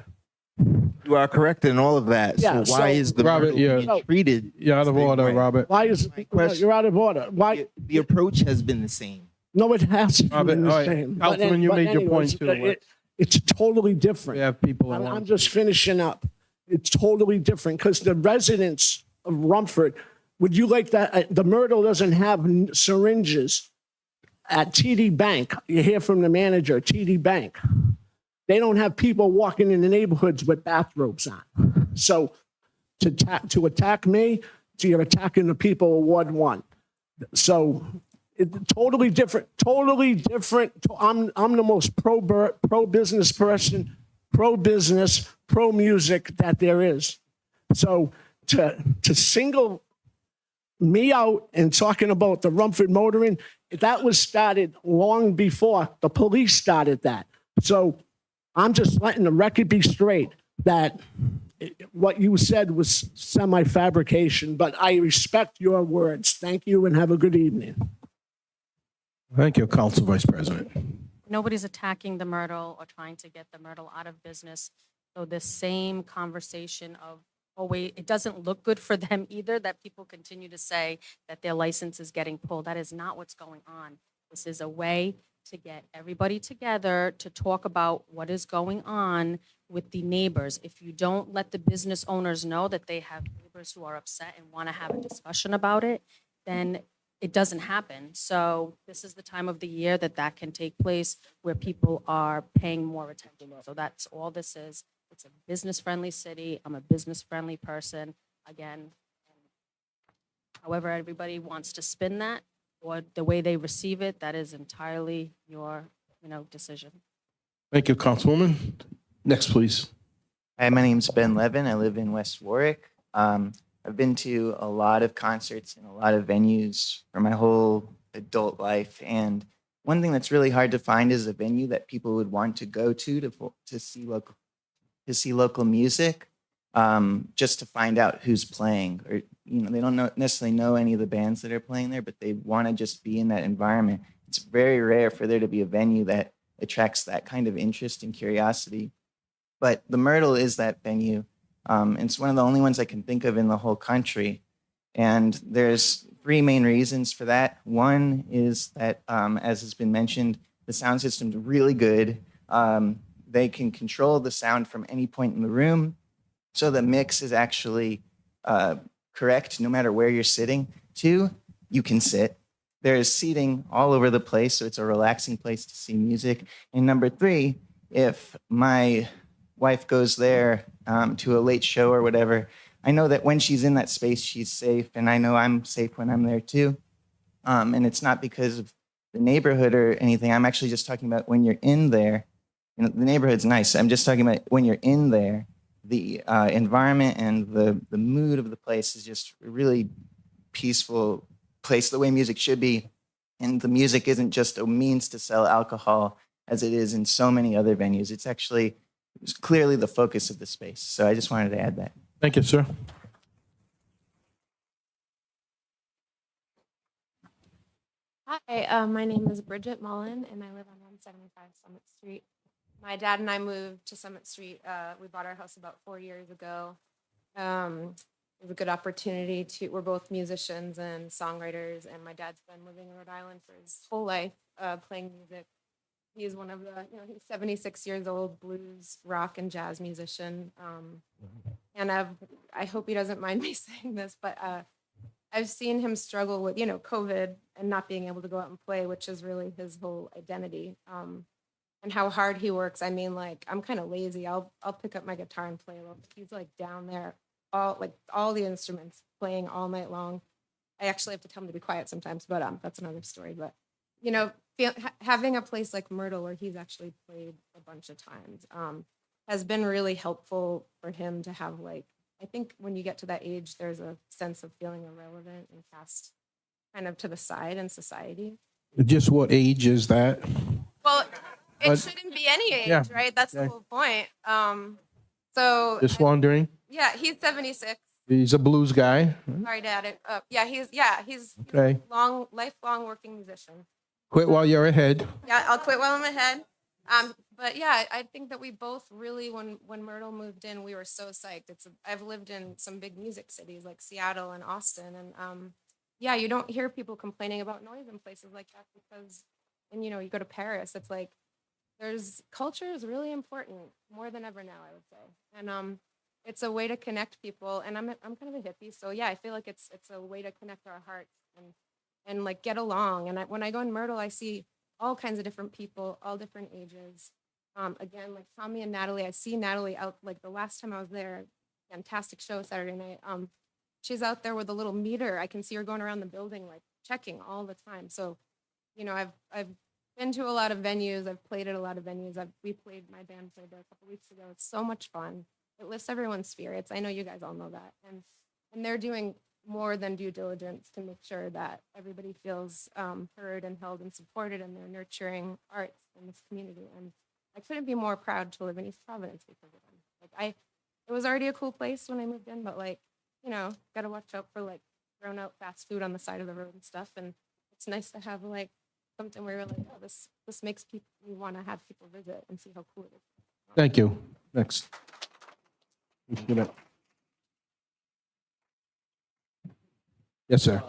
You are correct in all of that. Yeah, so why so- is the Robert, Myrtle being treated? You're out of the same order, way? Robert. Why is no, you're out of order? Why? The approach has been the same. No, it hasn't Robert, been all the right. same. Councilman, you made your point too. It's totally different. We have people that I'm want. just finishing up. It's totally different because the residents of Rumford, would you like that? The Myrtle doesn't have syringes at TD Bank. You hear from the manager, TD Bank. They don't have people walking in the neighborhoods with bathrobes on. So to attack me, you're attacking the people of Ward 1. So totally different, totally different. I'm the most pro-business person, pro-business, pro-music that there is. So to single me out and talking about the Rumford Motor Inn, that was started long before the police started that. So I'm just letting the record be straight that what you said was semi-fabrication, but I respect your words. Thank you and have a good evening. Thank you, Council Vice President. Nobody's attacking the Myrtle or trying to get the Myrtle out of business. So this same conversation of, oh wait, it doesn't look good for them either, that people continue to say that their license is getting pulled. That is not what's going on. This is a way to get everybody together to talk about what is going on with the neighbors. If you don't let the business owners know that they have neighbors who are upset and want to have a discussion about it, then it doesn't happen. So this is the time of the year that can take place where people are paying more attention. So that's all this is. It's a business-friendly city. I'm a business-friendly person. Again, however everybody wants to spin that or the way they receive it, that is entirely your decision. Thank you, Councilwoman. Next, please. Hi, my name's Ben Levin. I live in West Warwick. I've been to a lot of concerts and a lot of venues for my whole adult life. And one thing that's really hard to find is a venue that people would want to go to see local music, just to find out who's playing. Or they don't necessarily know any of the bands that are playing there, but they want to just be in that environment. It's very rare for there to be a venue that attracts that kind of interest and curiosity. But the Myrtle is that venue. It's one of the only ones I can think of in the whole country. And there's three main reasons for that. One is that, as has been mentioned, the sound system's really good. They can control the sound from any point in the room. So the mix is actually correct no matter where you're sitting. Two, you can sit. There's seating all over the place, so it's a relaxing place to see music. And number three, if my wife goes there to a late show or whatever, I know that when she's in that space, she's safe, and I know I'm safe when I'm there too. And it's not because of the neighborhood or anything. I'm actually just talking about when you're in there. The neighborhood's nice. I'm just talking about when you're in there, the environment and the mood of the place is just a really peaceful place, the way music should be. And the music isn't just a means to sell alcohol as it is in so many other venues. It's clearly the focus of the space. So I just wanted to add that. Thank you, sir. Hi, my name is Bridget Mullen, and I live on 175 Summit Street. My dad and I moved to Summit Street. We bought our house about 4 years ago. It was a good opportunity we're both musicians and songwriters, and my dad's been living in Rhode Island for his whole life, playing music. He's one of the, he's 76 years old, blues, rock, and jazz musician. And I hope he doesn't mind me saying this, but I've seen him struggle with, COVID and not being able to go out and play, which is really his whole identity. And how hard he works. I mean, like, I'm kind of lazy. I'll pick up my guitar and play a little. He's like down there, all the instruments playing all night long. I actually have to tell him to be quiet sometimes, but that's another story. But having a place like Myrtle where he's actually played a bunch of times has been really helpful for him to have, I think when you get to that age, there's a sense of feeling irrelevant and cast kind of to the side in society. Just what age is that? Well, it shouldn't be any age, right? That's the whole point. Just wondering. Yeah, he's 76. He's a blues guy. Sorry, Dad. He's Okay. lifelong working musician. Quit while you're ahead. Yeah, I'll quit while I'm ahead. But yeah, I think that we both really, when Myrtle moved in, we were so psyched. I've lived in some big music cities like Seattle and Austin, and you don't hear people complaining about noise in places like that because, and you go to Paris, it's like culture is really important more than ever now, I would say, and it's a way to connect people. And I'm kind of a hippie, so yeah, I feel like it's a way to connect our hearts and like get along. And when I go in Myrtle, I see all kinds of different people, all different ages. Again, like Tommy and Natalie, I see Natalie out, like the last time I was there, fantastic show Saturday night. She's out there with a little meter. I can see her going around the building, like checking all the time. So, I've been to a lot of venues. I've played at a lot of venues. My band played there a couple weeks ago. It's so much fun. It lifts everyone's spirits. I know you guys all know that. And they're doing more than due diligence to make sure that everybody feels heard and held and supported, and they're nurturing arts in this community. And I couldn't be more proud to live in East Providence because of them. It was already a cool place when I moved in, but got to watch out for thrown out fast food on the side of the road and stuff. And it's nice to have something where you're like, oh, this makes people, you want to have people visit and see how cool it is. Thank you. Next. Yes, sir.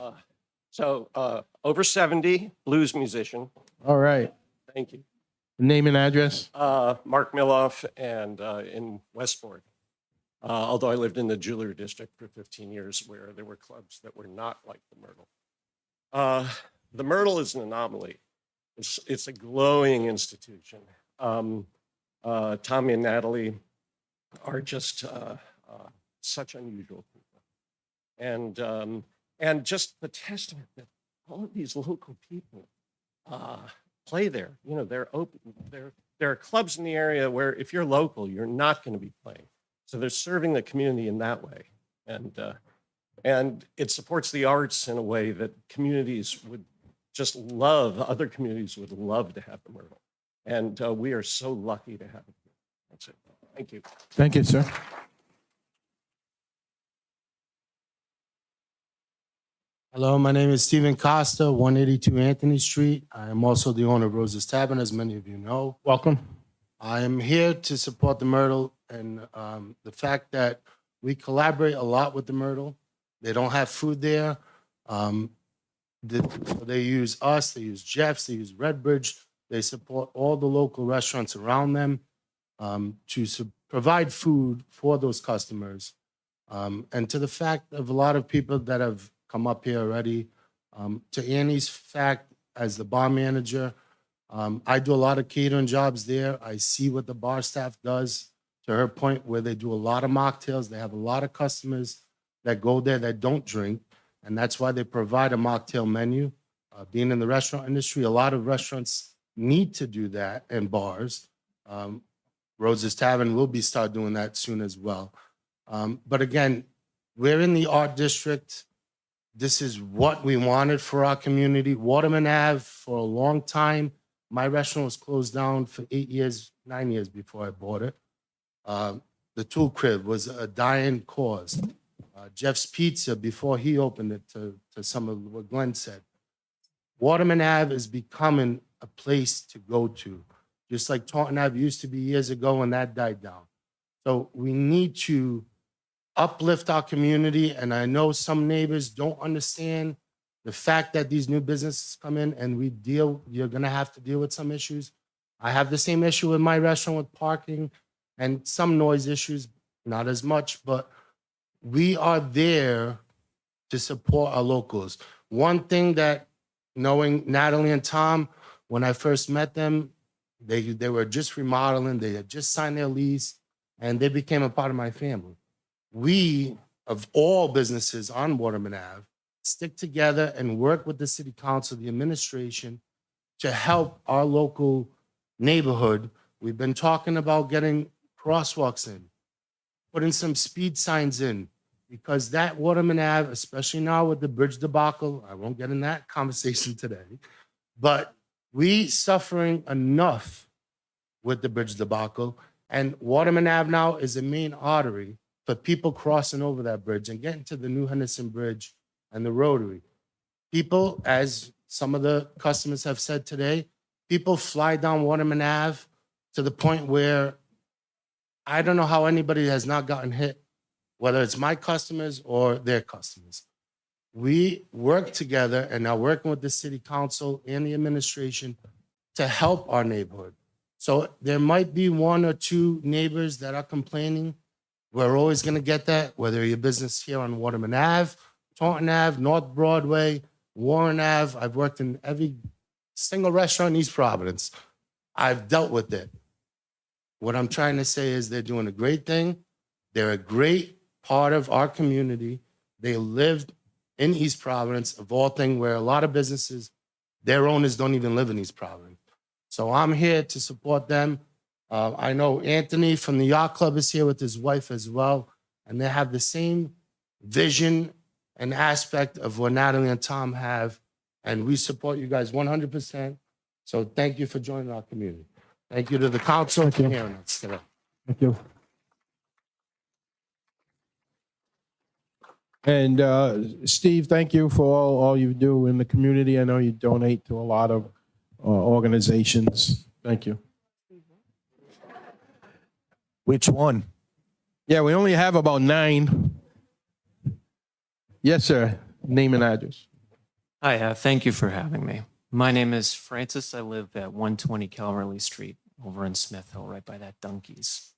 Over 70, blues musician. All right. Thank you. Name and address. Mark Miloff, and in Westport. Although I lived in the Jewelry District for 15 years where there were clubs that were not like the Myrtle. The Myrtle is an anomaly. It's a glowing institution. Tommy and Natalie are just such unusual people. And just the testament that all of these local people play there. You know, they're open. There are clubs in the area where if you're local, you're not going to be playing. So they're serving the community in that way. And it supports the arts in a way that communities would just love, other communities would love to have the Myrtle. And we are so lucky to have it. That's it. Thank you. Thank you, sir. Hello, my name is Stephen Costa, 182 Anthony Street. I am also the owner of Rose's Tavern, as many of you know. Welcome. I am here to support the Myrtle and the fact that we collaborate a lot with the Myrtle. They don't have food there. They use us, they use Jeff's, they use Redbridge. They support all the local restaurants around them to provide food for those customers. And to the fact of a lot of people that have come up here already, to Annie's fact, as the bar manager, I do a lot of catering jobs there. I see what the bar staff does, to her point, where they do a lot of mocktails. They have a lot of customers that go there that don't drink, and that's why they provide a mocktail menu. Being in the restaurant industry, a lot of restaurants need to do that, and bars. Rose's Tavern will start doing that soon as well. But again, we're in the art district. This is what we wanted for our community. Waterman Ave, for a long time, my restaurant was closed down for 9 years before I bought it. The Tool Crib was a dying cause. Jeff's Pizza, before he opened it, to some of what Glenn said. Waterman Ave is becoming a place to go to, just like Taunton Ave used to be years ago, and that died down. So we need to uplift our community, and I know some neighbors don't understand the fact that these new businesses come in and you're gonna have to deal with some issues. I have the same issue in my restaurant with parking and some noise issues, not as much, but we are there to support our locals. One thing that, knowing Natalie and Tom, when I first met them, they were just remodeling, they had just signed their lease, and they became a part of my family. We, of all businesses on Waterman Ave, stick together and work with the city council, the administration, to help our local neighborhood. We've been talking about getting crosswalks in, putting some speed signs in, because that Waterman Ave, especially now with the bridge debacle, I won't get in that conversation today, but we suffering enough with the bridge debacle, and Waterman Ave now is a main artery for people crossing over that bridge and getting to the New Henderson Bridge and the Rotary. People, as some of the customers have said today, people fly down Waterman Ave to the point where I don't know how anybody has not gotten hit, whether it's my customers or their customers. We work together and are working with the city council and the administration to help our neighborhood. So there might be one or two neighbors that are complaining. We're always going to get that, whether your business here on Waterman Ave, Taunton Ave, North Broadway, Warren Ave. I've worked in every single restaurant in East Providence. I've dealt with it. What I'm trying to say is they're doing a great thing. They're a great part of our community. They lived in East Providence, of all things, where a lot of businesses, their owners don't even live in East Providence. So I'm here to support them. I know Anthony from the Yacht Club is here with his wife as well, and they have the same vision and aspect of what Natalie and Tom have, and we support you guys 100%. So thank you for joining our community. Thank you to the council for hearing us today. Thank you. And Steve, thank you for all you do in the community. I know you donate to a lot of organizations. Thank you. Which one? Yeah, we only have about 9. Yes, sir. Name and address. Hi, thank you for having me. My name is Francis. I live at 120 Calverley Street over in Smith Hill, right by that Dunkies.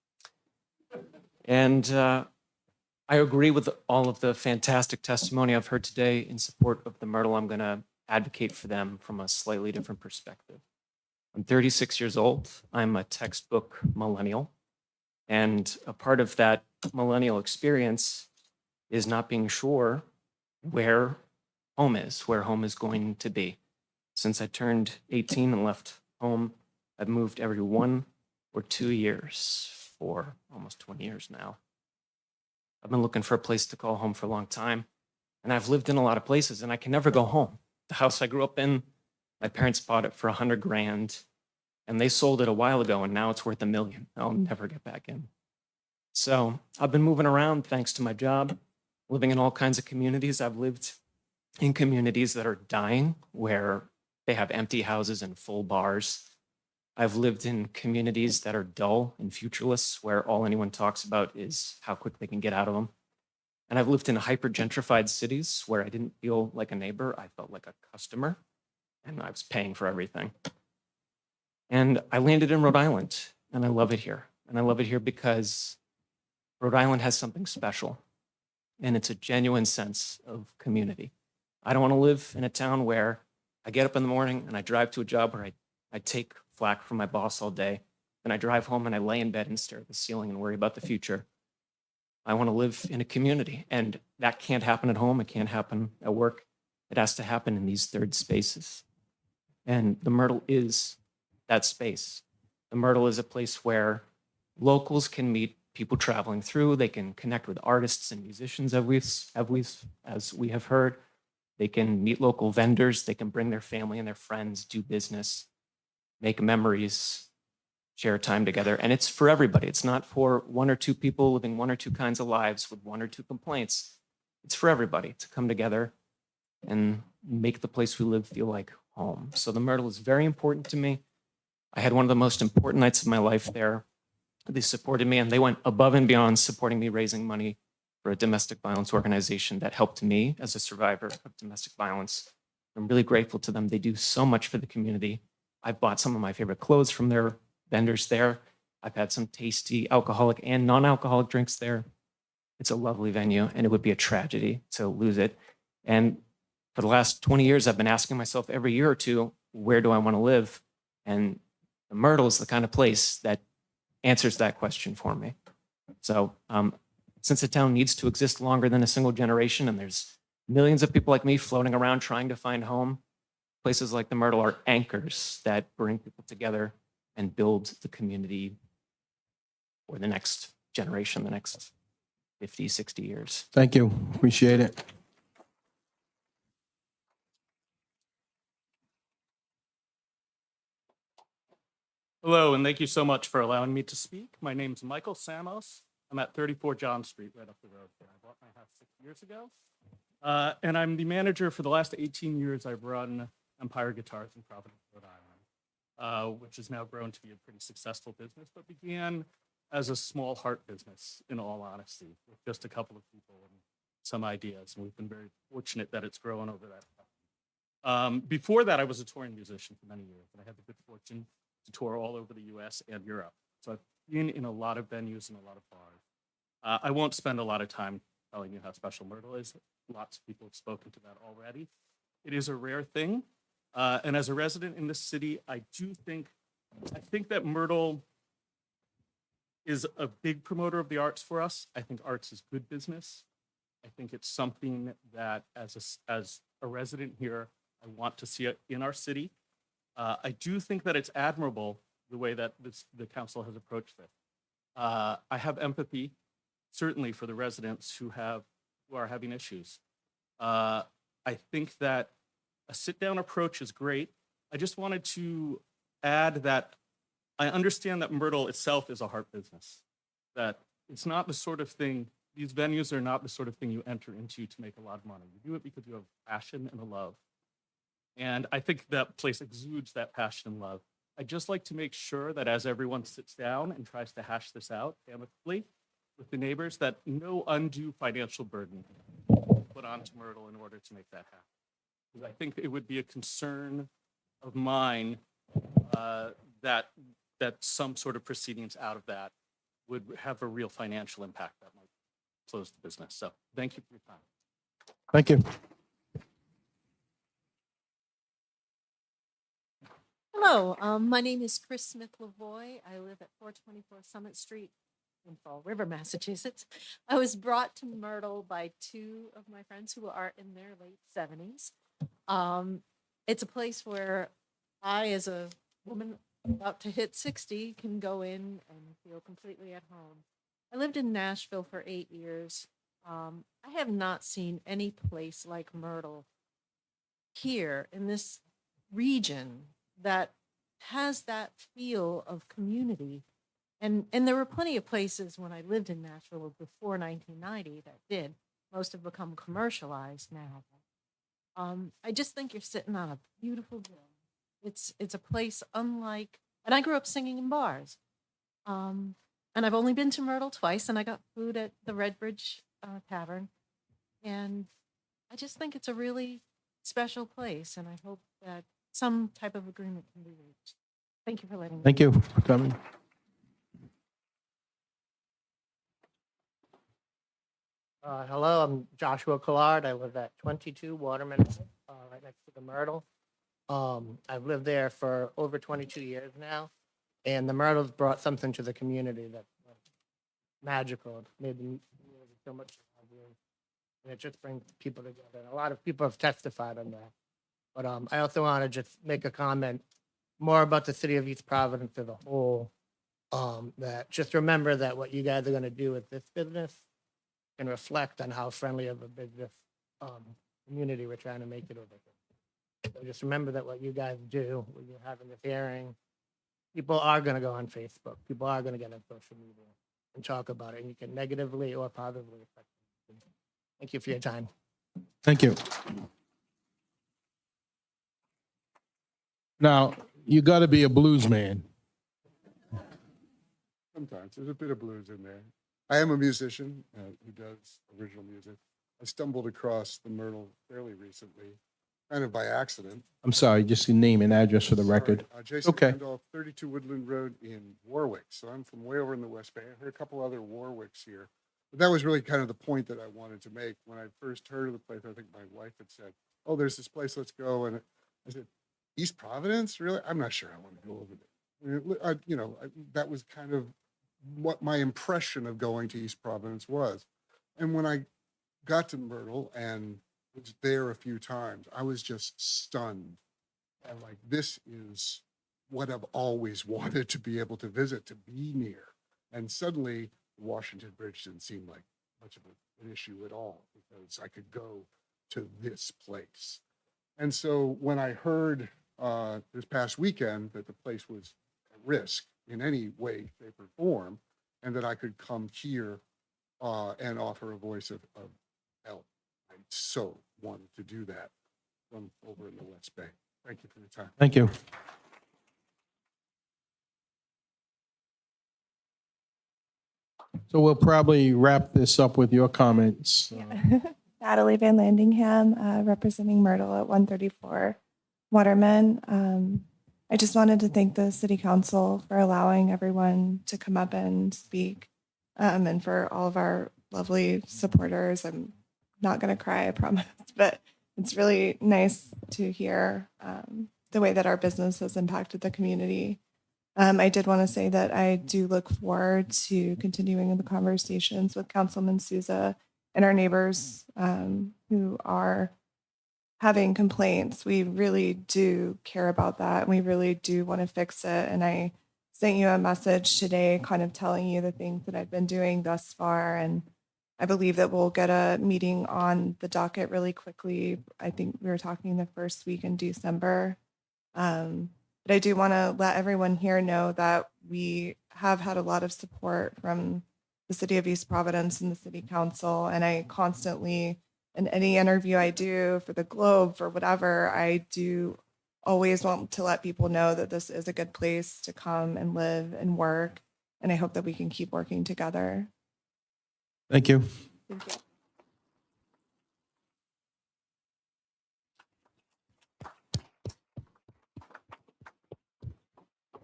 And I agree with all of the fantastic testimony I've heard today in support of the Myrtle. I'm going to advocate for them from a slightly different perspective. I'm 36 years old. I'm a textbook millennial. And a part of that millennial experience is not being sure where home is going to be. Since I turned 18 and left home. I've moved every 1 or 2 years for almost 20 years now. I've been looking for a place to call home for a long time, and I've lived in a lot of places, and I can never go home. The house I grew up in, my parents bought it for $100 grand, and they sold it a while ago, and now it's worth $1 million. I'll never get back in. So I've been moving around thanks to my job, living in all kinds of communities. I've lived in communities that are dying, where they have empty houses and full bars. I've lived in communities that are dull and futureless, where all anyone talks about is how quick they can get out of them. And I've lived in hyper gentrified cities where I didn't feel like a neighbor, I felt like a customer, and I was paying for everything. And I landed in Rhode Island, and I love it here. And I love it here because Rhode Island has something special, and it's a genuine sense of community. I don't want to live in a town where I get up in the morning and I drive to a job where I take flack from my boss all day, and I drive home and I lay in bed and stare at the ceiling and worry about the future. I want to live in a community, and that can't happen at home. It can't happen at work. It has to happen in these third spaces. And the Myrtle is that space. The Myrtle is a place where locals can meet people traveling through. They can connect with artists and musicians, as we have heard. They can meet local vendors. They can bring their family and their friends, do business, make memories, share time together. And it's for everybody. It's not for 1 or 2 people living 1 or 2 kinds of lives with 1 or 2 complaints. It's for everybody to come together and make the place we live feel like home. So the Myrtle is very important to me. I had one of the most important nights of my life there. They supported me, and they went above and beyond supporting me, raising money for a domestic violence organization that helped me as a survivor of domestic violence. I'm really grateful to them. They do so much for the community. I bought some of my favorite clothes from their vendors there. I've had some tasty alcoholic and non-alcoholic drinks there. It's a lovely venue, and it would be a tragedy to lose it. And for the last 20 years, I've been asking myself every year or two, where do I want to live? And the Myrtle is the kind of place that answers that question for me. So since the town needs to exist longer than a single generation, and there's millions of people like me floating around trying to find home, places like the Myrtle are anchors that bring people together and build the community for the next generation, the next 50, 60 years. Thank you. Appreciate it. Hello, and thank you so much for allowing me to speak. My name's Michael Samos. I'm at 34 John Street, right up the road here. I bought my house 6 years ago. And I'm the manager for the last 18 years. I've run Empire Guitars in Providence, Rhode Island, which has now grown to be a pretty successful business, but began as a small heart business, in all honesty, with just a couple of people and some ideas. And we've been very fortunate that it's grown over that time. Before that, I was a touring musician for many years, and I had the good fortune to tour all over the US and Europe. So I've been in a lot of venues and a lot of bars. I won't spend a lot of time telling you how special Myrtle is. Lots of people have spoken to that already. It is a rare thing. And as a resident in this city, I think that Myrtle is a big promoter of the arts for us. I think arts is good business. I think it's something that as a resident here, I want to see it in our city. I do think that it's admirable the way that the council has approached this. I have empathy, certainly, for the residents who are having issues. I think that a sit-down approach is great. I just wanted to add that I understand that Myrtle itself is a heart business, that it's not the sort of thing, these venues are not the sort of thing you enter into to make a lot of money. You do it because you have passion and a love. And I think that place exudes that passion and love. I'd just like to make sure that as everyone sits down and tries to hash this out amicably with the neighbors, that no undue financial burden put onto Myrtle in order to make that happen. Because I think it would be a concern of mine that some sort of proceedings out of that would have a real financial impact that might close the business. So thank you for your time. Thank you. Hello, my name is Chris Smith-Lavoy. I live at 424 Summit Street in Fall River, Massachusetts. I was brought to Myrtle by 2 of my friends who are in their late 70s. It's a place where I, as a woman about to hit 60 can go in and feel completely at home. I lived in Nashville for 8 years. I have not seen any place like Myrtle here in this region that has that feel of community. And there were plenty of places when I lived in Nashville before 1990 that did. Most have become commercialized now. I just think you're sitting on a beautiful gem. It's a place unlike, and I grew up singing in bars. And I've only been to Myrtle twice, and I got food at the Redbridge Tavern. And I just think it's a really special place, and I hope that some type of agreement can be reached. Thank you for letting me. Thank you for coming. Hello, I'm Joshua Collard. I live at 22 Waterman, right next to the Myrtle. I've lived there for over 22 years now, and the Myrtle's brought something to the community that's magical. It's made the community so much livelier, and it just brings people together. And a lot of people have testified on that. But I also want to just make a comment more about the city of East Providence as a whole. That just remember that what you guys are going to do with this business can reflect on how friendly of a business community we're trying to make it over here. So just remember that what you guys do when you're having this hearing, people are going to go on Facebook. People are going to get on social media and talk about it, and you can negatively or positively affect them. Thank you for your time. Thank you. Now, you got to be a blues man. Sometimes there's a bit of blues in there. I am a musician who does original music. I stumbled across the Myrtle fairly recently, kind of by accident. I'm sorry, just your name and address for the record. Jason Okay. Randolph, 32 Woodland Road in Warwick. So I'm from way over in the West Bay. I heard a couple other Warwicks here. But that was really kind of the point that I wanted to make. When I first heard of the place, I think my wife had said, oh, there's this place, let's go. And I said, East Providence? Really? I'm not sure I want to go over there. That was kind of what my impression of going to East Providence was. And when I got to Myrtle and was there a few times, I was just stunned. And like, this is what I've always wanted to be able to visit, to be near. And suddenly, Washington Bridge didn't seem like much of an issue at all because I could go to this place. And so when I heard this past weekend that the place was at risk in any way, shape, or form, and that I could come here and offer a voice of help, I so wanted to do that from over in the West Bay. Thank you for your time. Thank you. So we'll probably wrap this up with your comments. Natalie Van Landingham, representing Myrtle at 134 Waterman. I just wanted to thank the City Council for allowing everyone to come up and speak, and for all of our lovely supporters. I'm not going to cry, I promise, but it's really nice to hear the way that our business has impacted the community. I did want to say that I do look forward to continuing the conversations with Councilman Souza and our neighbors who are having complaints. We really do care about that, and we really do want to fix it. And I sent you a message today kind of telling you the things that I've been doing thus far, and I believe that we'll get a meeting on the docket really quickly. I think we were talking the first week in December. But I do want to let everyone here know that we have had a lot of support from the City of East Providence and the City Council. And I constantly, in any interview I do for the Globe, for whatever, I do always want to let people know that this is a good place to come and live and work. And I hope that we can keep working together. Thank you. Thank you.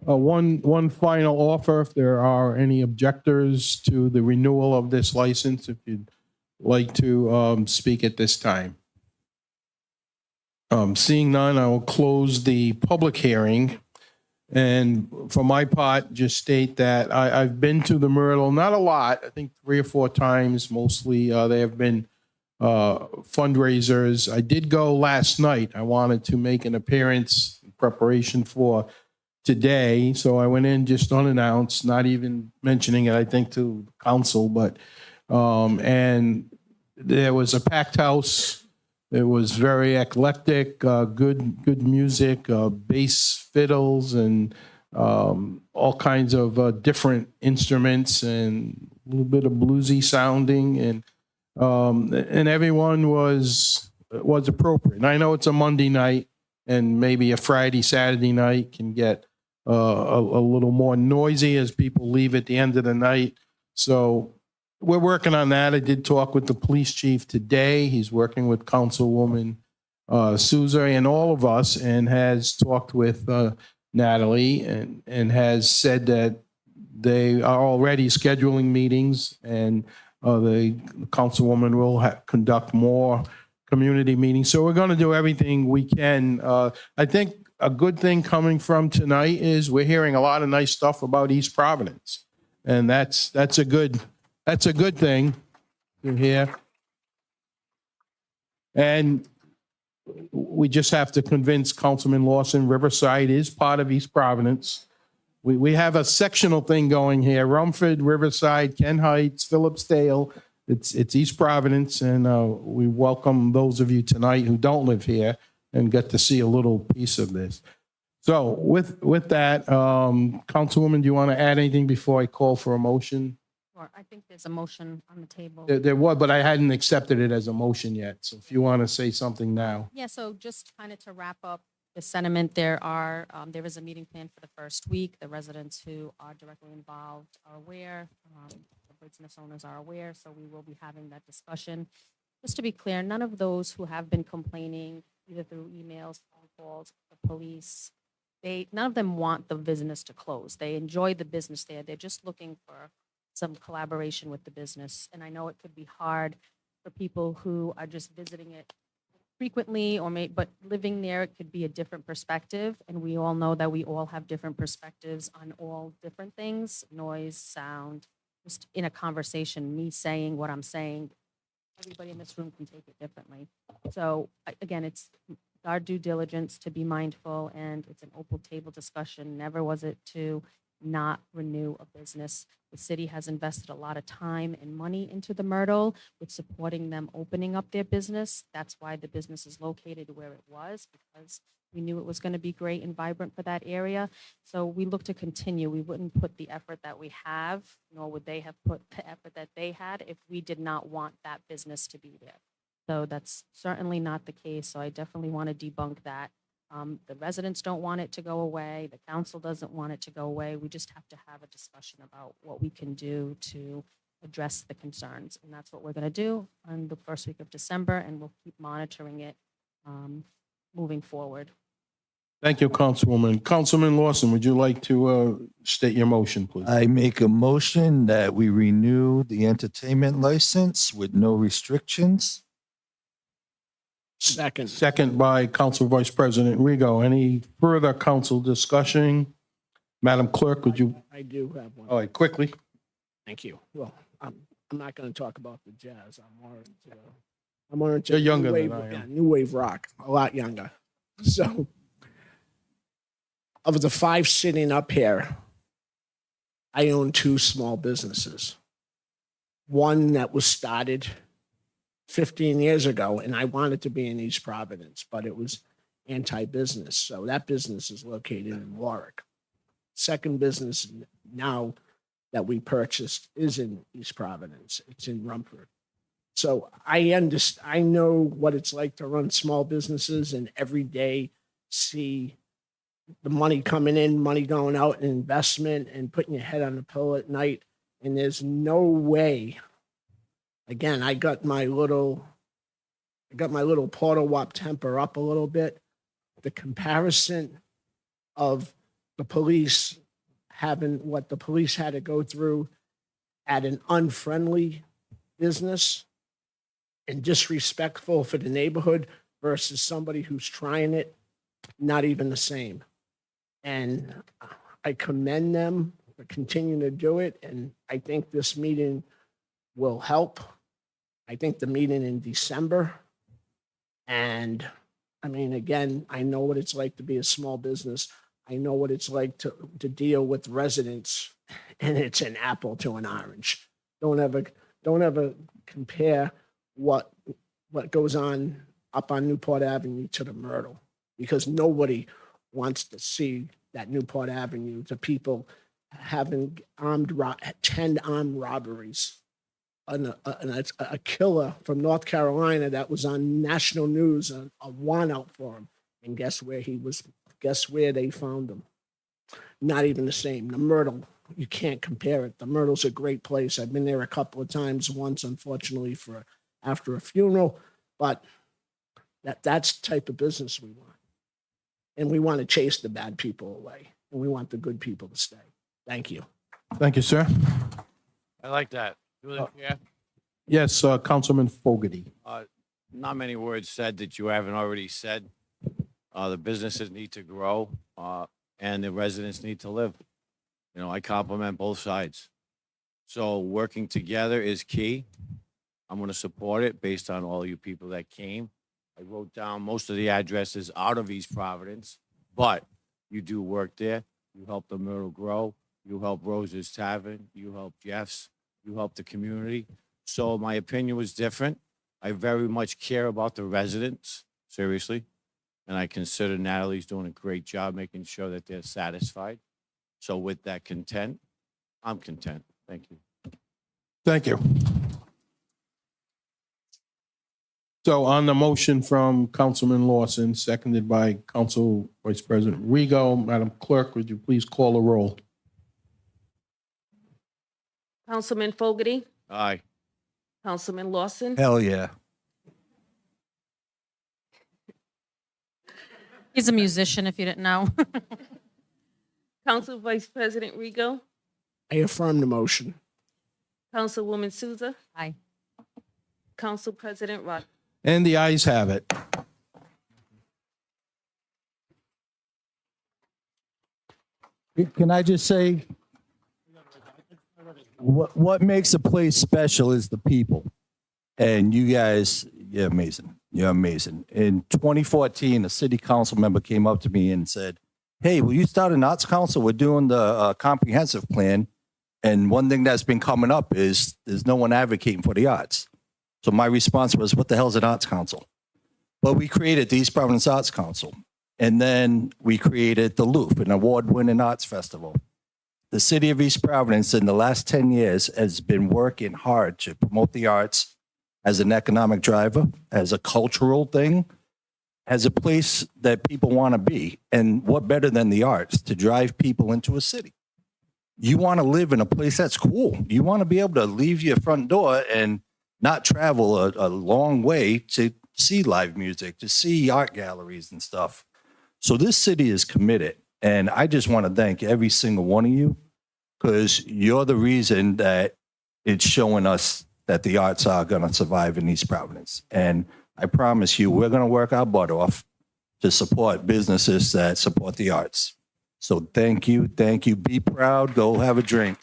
One final offer, if there are any objectors to the renewal of this license, if you'd like to speak at this time. Seeing none, I will close the public hearing. And for my part, just state that I've been to the Myrtle, not a lot, I think 3 or 4 times. Mostly they have been fundraisers. I did go last night. I wanted to make an appearance in preparation for today, so I went in just unannounced, not even mentioning it, I think, to council, but, and there was a packed house. It was very eclectic, good music, bass fiddles and all kinds of different instruments and a little bit of bluesy sounding, and everyone was appropriate. And I know it's a Monday night, and maybe a Friday, Saturday night can get a little more noisy as people leave at the end of the night. So we're working on that. I did talk with the police chief today. He's working with Councilwoman Souza and all of us, and has talked with Natalie and has said that they are already scheduling meetings, and the councilwoman will conduct more community meetings. So we're going to do everything we can. I think a good thing coming from tonight is we're hearing a lot of nice stuff about East Providence, and that's a good thing to hear. And we just have to convince Councilman Lawson Riverside is part of East Providence. We have a sectional thing going here: Rumford, Riverside, Kent Heights, Phillipsdale. It's East Providence, and we welcome those of you tonight who don't live here and get to see a little piece of this. So with that, Councilwoman, do you want to add anything before I call for a motion? Or I think there's a motion on the table. There was, but I hadn't accepted it as a motion yet. So if you want to say something now. Yeah, so just kind of to wrap up the sentiment, there is a meeting planned for the first week. The residents who are directly involved are aware. The business owners are aware, so we will be having that discussion. Just to be clear, none of those who have been complaining, either through emails, phone calls, the police, none of them want the business to close. They enjoy the business there. They're just looking for some collaboration with the business. And I know it could be hard for people who are just visiting it frequently, but living there, it could be a different perspective. And we all know that we all have different perspectives on all different things: noise, sound. Just in a conversation, me saying what I'm saying, everybody in this room can take it differently. So again, it's our due diligence to be mindful, and it's an open table discussion. Never was it to not renew a business. The city has invested a lot of time and money into the Myrtle with supporting them opening up their business. That's why the business is located where it was, because we knew it was going to be great and vibrant for that area. So we look to continue. We wouldn't put the effort that we have, nor would they have put the effort that they had if we did not want that business to be there. So that's certainly not the case. So I definitely want to debunk that. The residents don't want it to go away. The council doesn't want it to go away. We just have to have a discussion about what we can do to address the concerns. And that's what we're going to do on the first week of December, and we'll keep monitoring it moving forward. Thank you, Councilwoman. Councilman Lawson, would you like to state your motion, please? I make a motion that we renew the entertainment license with no restrictions. Second. Second by Council Vice President Rigo. Any further council discussion? Madam Clerk, would you? I do have one. All right, quickly. Thank you. Well, I'm not going to talk about the jazz. I'm more into You're younger new wave, than I am. yeah, new wave rock, a lot younger. So of the 5 sitting up here, I own 2 small businesses. One that was started 15 years ago, and I wanted to be in East Providence, but it was anti-business. So that business is located in Warwick. Second business now that we purchased is in East Providence. It's in Rumford. So I know what it's like to run small businesses and every day see the money coming in, money going out, and investment, and putting your head on the pillow at night. And there's no way. Again, I got my little Porter Wop temper up a little bit. The comparison of the police having what the police had to go through at an unfriendly business and disrespectful for the neighborhood versus somebody who's trying it, not even the same. And I commend them for continuing to do it. And I think this meeting will help. I think the meeting in December. And I mean, again, I know what it's like to be a small business. I know what it's like to deal with residents, and it's an apple to an orange. Don't ever compare what goes on up on Newport Avenue to the Myrtle, because nobody wants to see that Newport Avenue, the people having 10 armed robberies. A killer from North Carolina that was on national news, a warrant out for him. And guess where he was? Guess where they found him? Not even the same. The Myrtle, you can't compare it. The Myrtle's a great place. I've been there a couple of times, once, unfortunately, after a funeral, but that's the type of business we want. And we want to chase the bad people away, and we want the good people to stay. Thank you. Thank you, sir. I like that. Yeah. Yes, Councilman Fogarty. Not many words said that you haven't already said. The businesses need to grow, and the residents need to live. You know, I compliment both sides. So working together is key. I'm going to support it based on all you people that came. I wrote down most of the addresses out of East Providence, but you do work there. You help the Myrtle grow. You help Rose's Tavern. You help Jeff's. You help the community. So my opinion was different. I very much care about the residents, seriously. And I consider Natalie's doing a great job making sure that they're satisfied. So with that content, I'm content. Thank you. Thank you. So on the motion from Councilman Lawson, seconded by Council Vice President Rego, Madam Clerk, would you please call a roll? Councilman Fogarty, Aye. Councilman Lawson, Hell yeah. He's a musician, if you didn't know. Council Vice President Rego, I affirm the motion. Councilwoman Souza, Aye. Council President Rod. And the ayes have it. Can I just say, what makes a place special is the people. And you guys, you're amazing. You're amazing. In 2014, a city council member came up to me and said, "Hey, will you start an arts council? We're doing the comprehensive plan. And one thing that's been coming up is there's no one advocating for the arts." So my response was, what the hell is an arts council? But we created the East Providence Arts Council. And then we created the Loop, an award-winning arts festival. The city of East Providence in the last 10 years has been working hard to promote the arts as an economic driver, as a cultural thing, as a place that people want to be. And what better than the arts to drive people into a city? You want to live in a place that's cool. You want to be able to leave your front door and not travel a long way to see live music, to see art galleries and stuff. So this city is committed. And I just want to thank every single one of you, because you're the reason that it's showing us that the arts are going to survive in East Providence. And I promise you, we're going to work our butt off to support businesses that support the arts. So thank you. Thank you. Be proud. Go have a drink.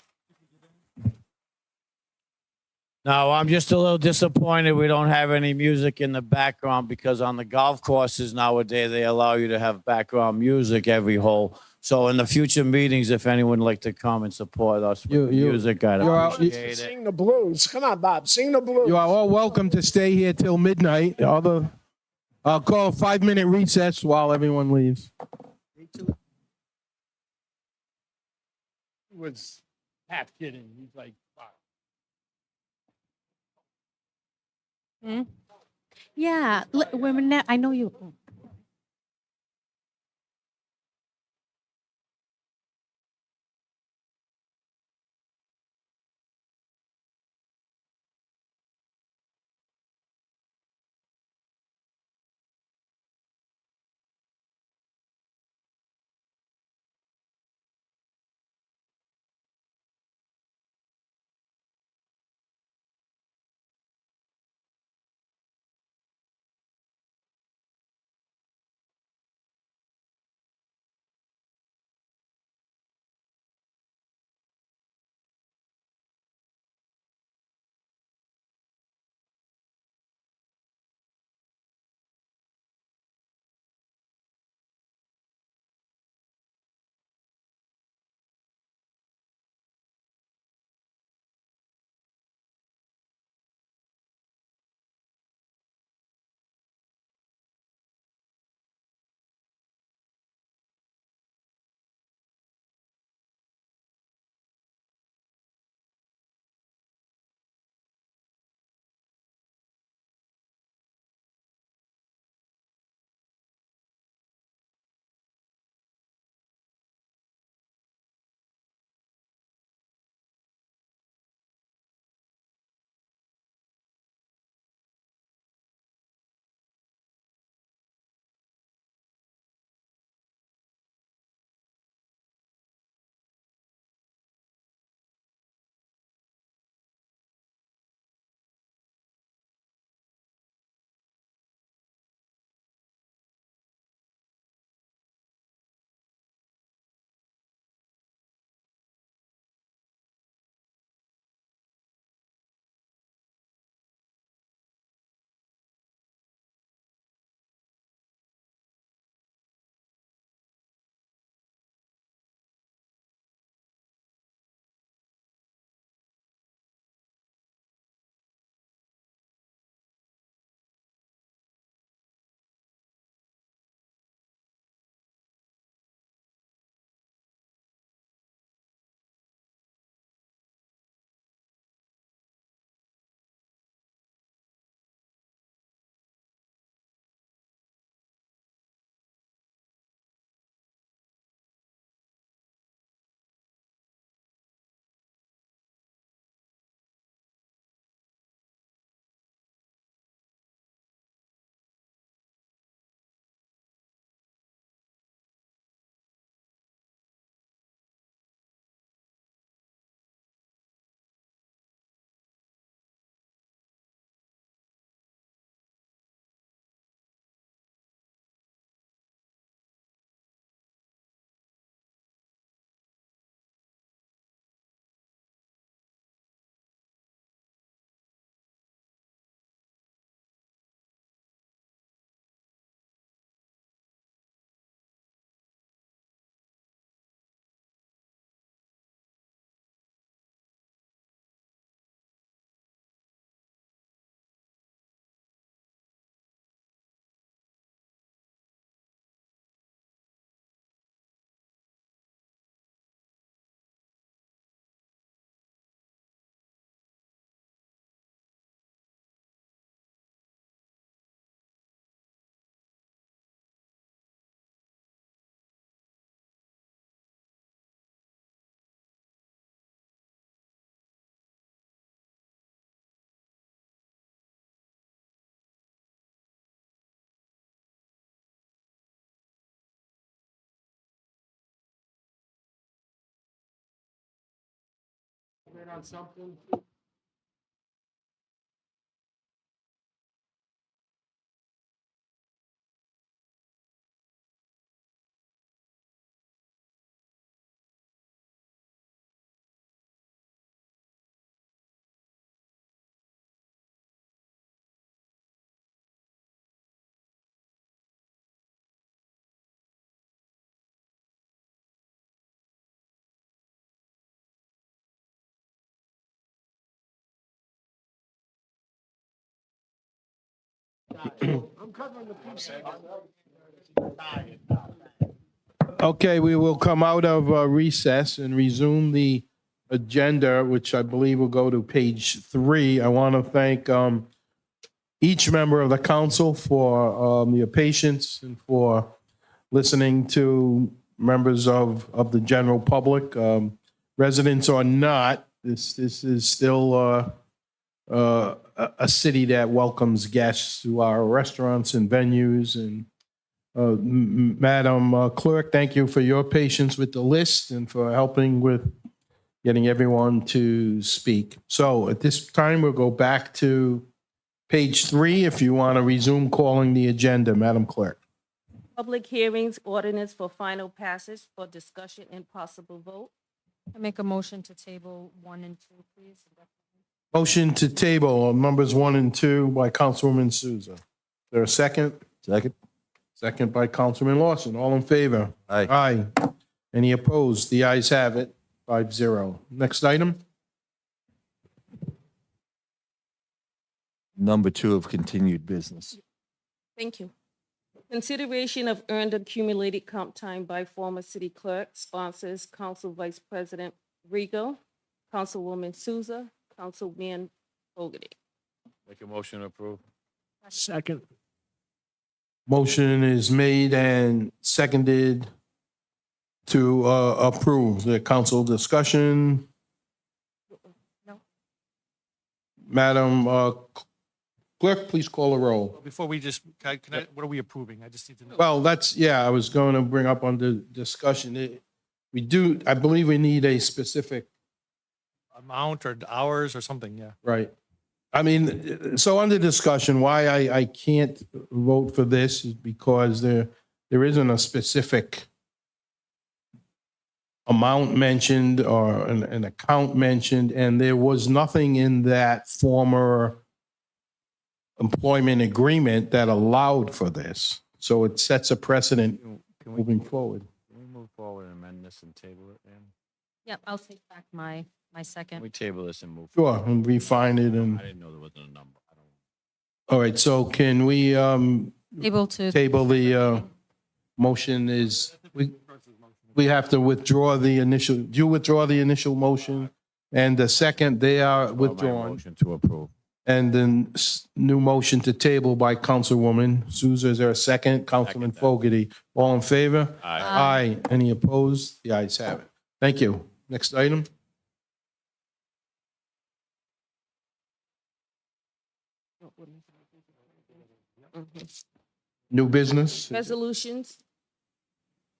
No, I'm just a little disappointed we don't have any music in the background, because on the golf courses nowadays, they allow you to have background music every hole. So in the future meetings, if anyone would like to come and support us with music, I'd appreciate it. Sing the blues. Come on, Bob. Sing the blues. You are all welcome to stay here till midnight. I'll call a 5-minute recess while everyone leaves. Was half kidding. He's like, wow. Yeah, I know you. concentrate on something. I'm covering the piece. Okay, we will come out of recess and resume the agenda, which I believe will go to page 3. I want to thank each member of the council for your patience and for listening to members of the general public, residents or not. This is still a city that welcomes guests to our restaurants and venues. And Madam Clerk, thank you for your patience with the list and for helping with getting everyone to speak. So at this time, we'll go back to page 3 if you want to resume calling the agenda, Madam Clerk. Public hearings, ordinance for final passage for discussion and possible vote. I make a motion to table 1 and 2, please. Motion to table numbers 1 and 2 by Councilwoman Souza. Is there a second? Second. Second by Councilman Lawson. All in favor? Aye. Aye. Any opposed? The ayes have it. 5-0. Next item? Number 2 of continued business. Thank you. Consideration of earned accumulated comp time by former city clerk, sponsors Council Vice President Rigo, Councilwoman Souza, Councilman Fogarty. Make a motion to approve. Second. Motion is made and seconded to approve the council discussion. No. Madam Clerk, please call a roll. Before we just, what are we approving? I just need to know. Well, I was going to bring up on the discussion. I believe we need a specific. Amount or hours or something, yeah. Right. I mean, so under discussion, why I can't vote for this is because there isn't a specific amount mentioned or an account mentioned, and there was nothing in that former employment agreement that allowed for this. So it sets a precedent moving forward. Can we move forward and amend this and table it, man? Yep, I'll take back my second. Can we table this and move? Sure, and refine it and, I didn't know there wasn't a number. I don't. all right, so can we Able to. table the motion is, we have to withdraw the initial, do you withdraw the initial motion? And the second, they are Withdraw my withdrawn. Motion to approve. And then new motion to table by Councilwoman Souza. Is there a second? Councilman Fogarty. All in favor? Aye. Aye. Any opposed? The ayes have it. Thank you. Next item. New business. Resolutions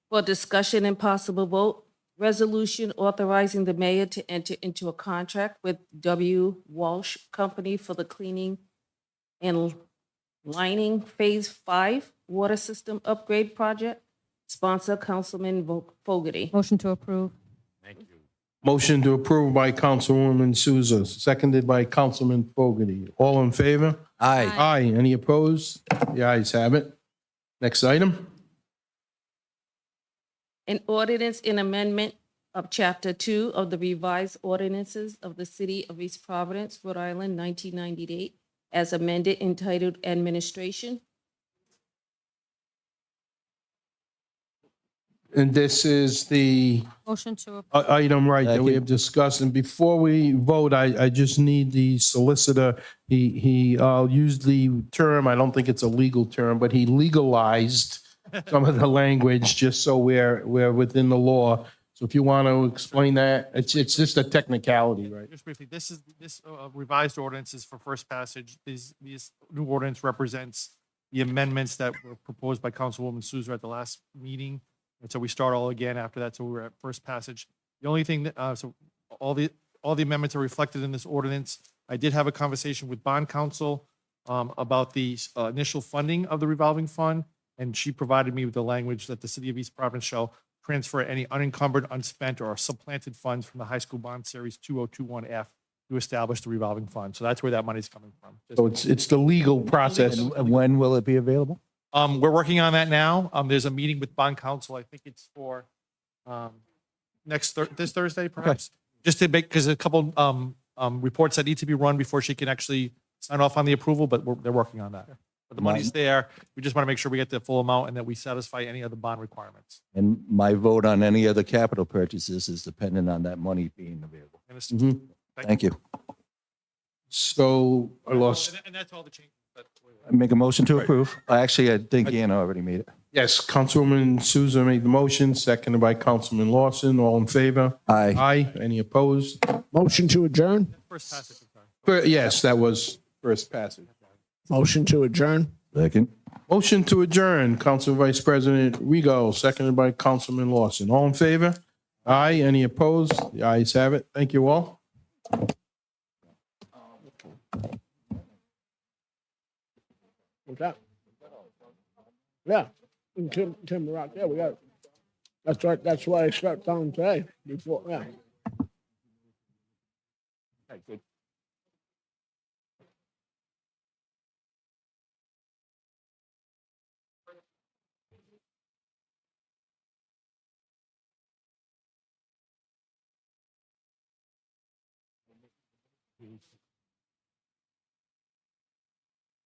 for discussion and possible vote. Resolution authorizing the mayor to enter into a contract with W. Walsh Company for the cleaning and lining Phase 5 water system upgrade project. Sponsor Councilman Fogarty. Motion to approve. Thank you. Motion to approve by Councilwoman Souza, seconded by Councilman Fogarty. All in favor? Aye. Aye. Any opposed? The ayes have it. Next item. An ordinance in amendment of Chapter 2 of the revised ordinances of the City of East Providence, Rhode Island, 1998, as amended entitled Administration. And this is the Motion to approve. item, right, that we Second. have discussed. And before we vote, I just need the solicitor. He used the term, I don't think it's a legal term, but he legalized some of the language just so we're within the law. So if you want to explain that, it's just a technicality, right? Just briefly, this revised ordinance is for first passage. These new ordinance represents the amendments that were proposed by Councilwoman Souza at the last meeting. And so we start all again after that. So we're at first passage. The only thing that, so all all the amendments are reflected in this ordinance. I did have a conversation with bond counsel about the initial funding of the revolving fund, and she provided me with the language that the city of East Providence shall transfer any unencumbered, unspent, or supplanted funds from the high school bond series 2021F to establish the revolving fund. So that's where that money's coming from. So it's the legal process. And when will it be available? We're working on that now. There's a meeting with bond counsel. I think it's for this Thursday, perhaps. Just to make, because a couple reports that need to be run before she can actually sign off on the approval, but they're working on that. But the money's there. We just want to make sure we get the full amount and that we satisfy any other bond requirements. And my vote on any other capital purchases is dependent on that money being available. Understood. Thank you. So I lost. And that's all the changes. I make a motion to approve. Actually, I think Anna already made it. Yes, Councilwoman Souza made the motion, seconded by Councilman Lawson. All in favor? Aye. Aye. Any opposed? Motion to adjourn? First passage. I'm sorry. Yes, that was first passage. Motion to adjourn? Second. Motion to adjourn, Council Vice President Rego, seconded by Councilman Lawson. All in favor? Aye. Any opposed? The ayes have it. Thank you all. What's that? Yeah. And Tim Rock, yeah, we got it. That's right. That's why I shut down today before, yeah. Okay, good.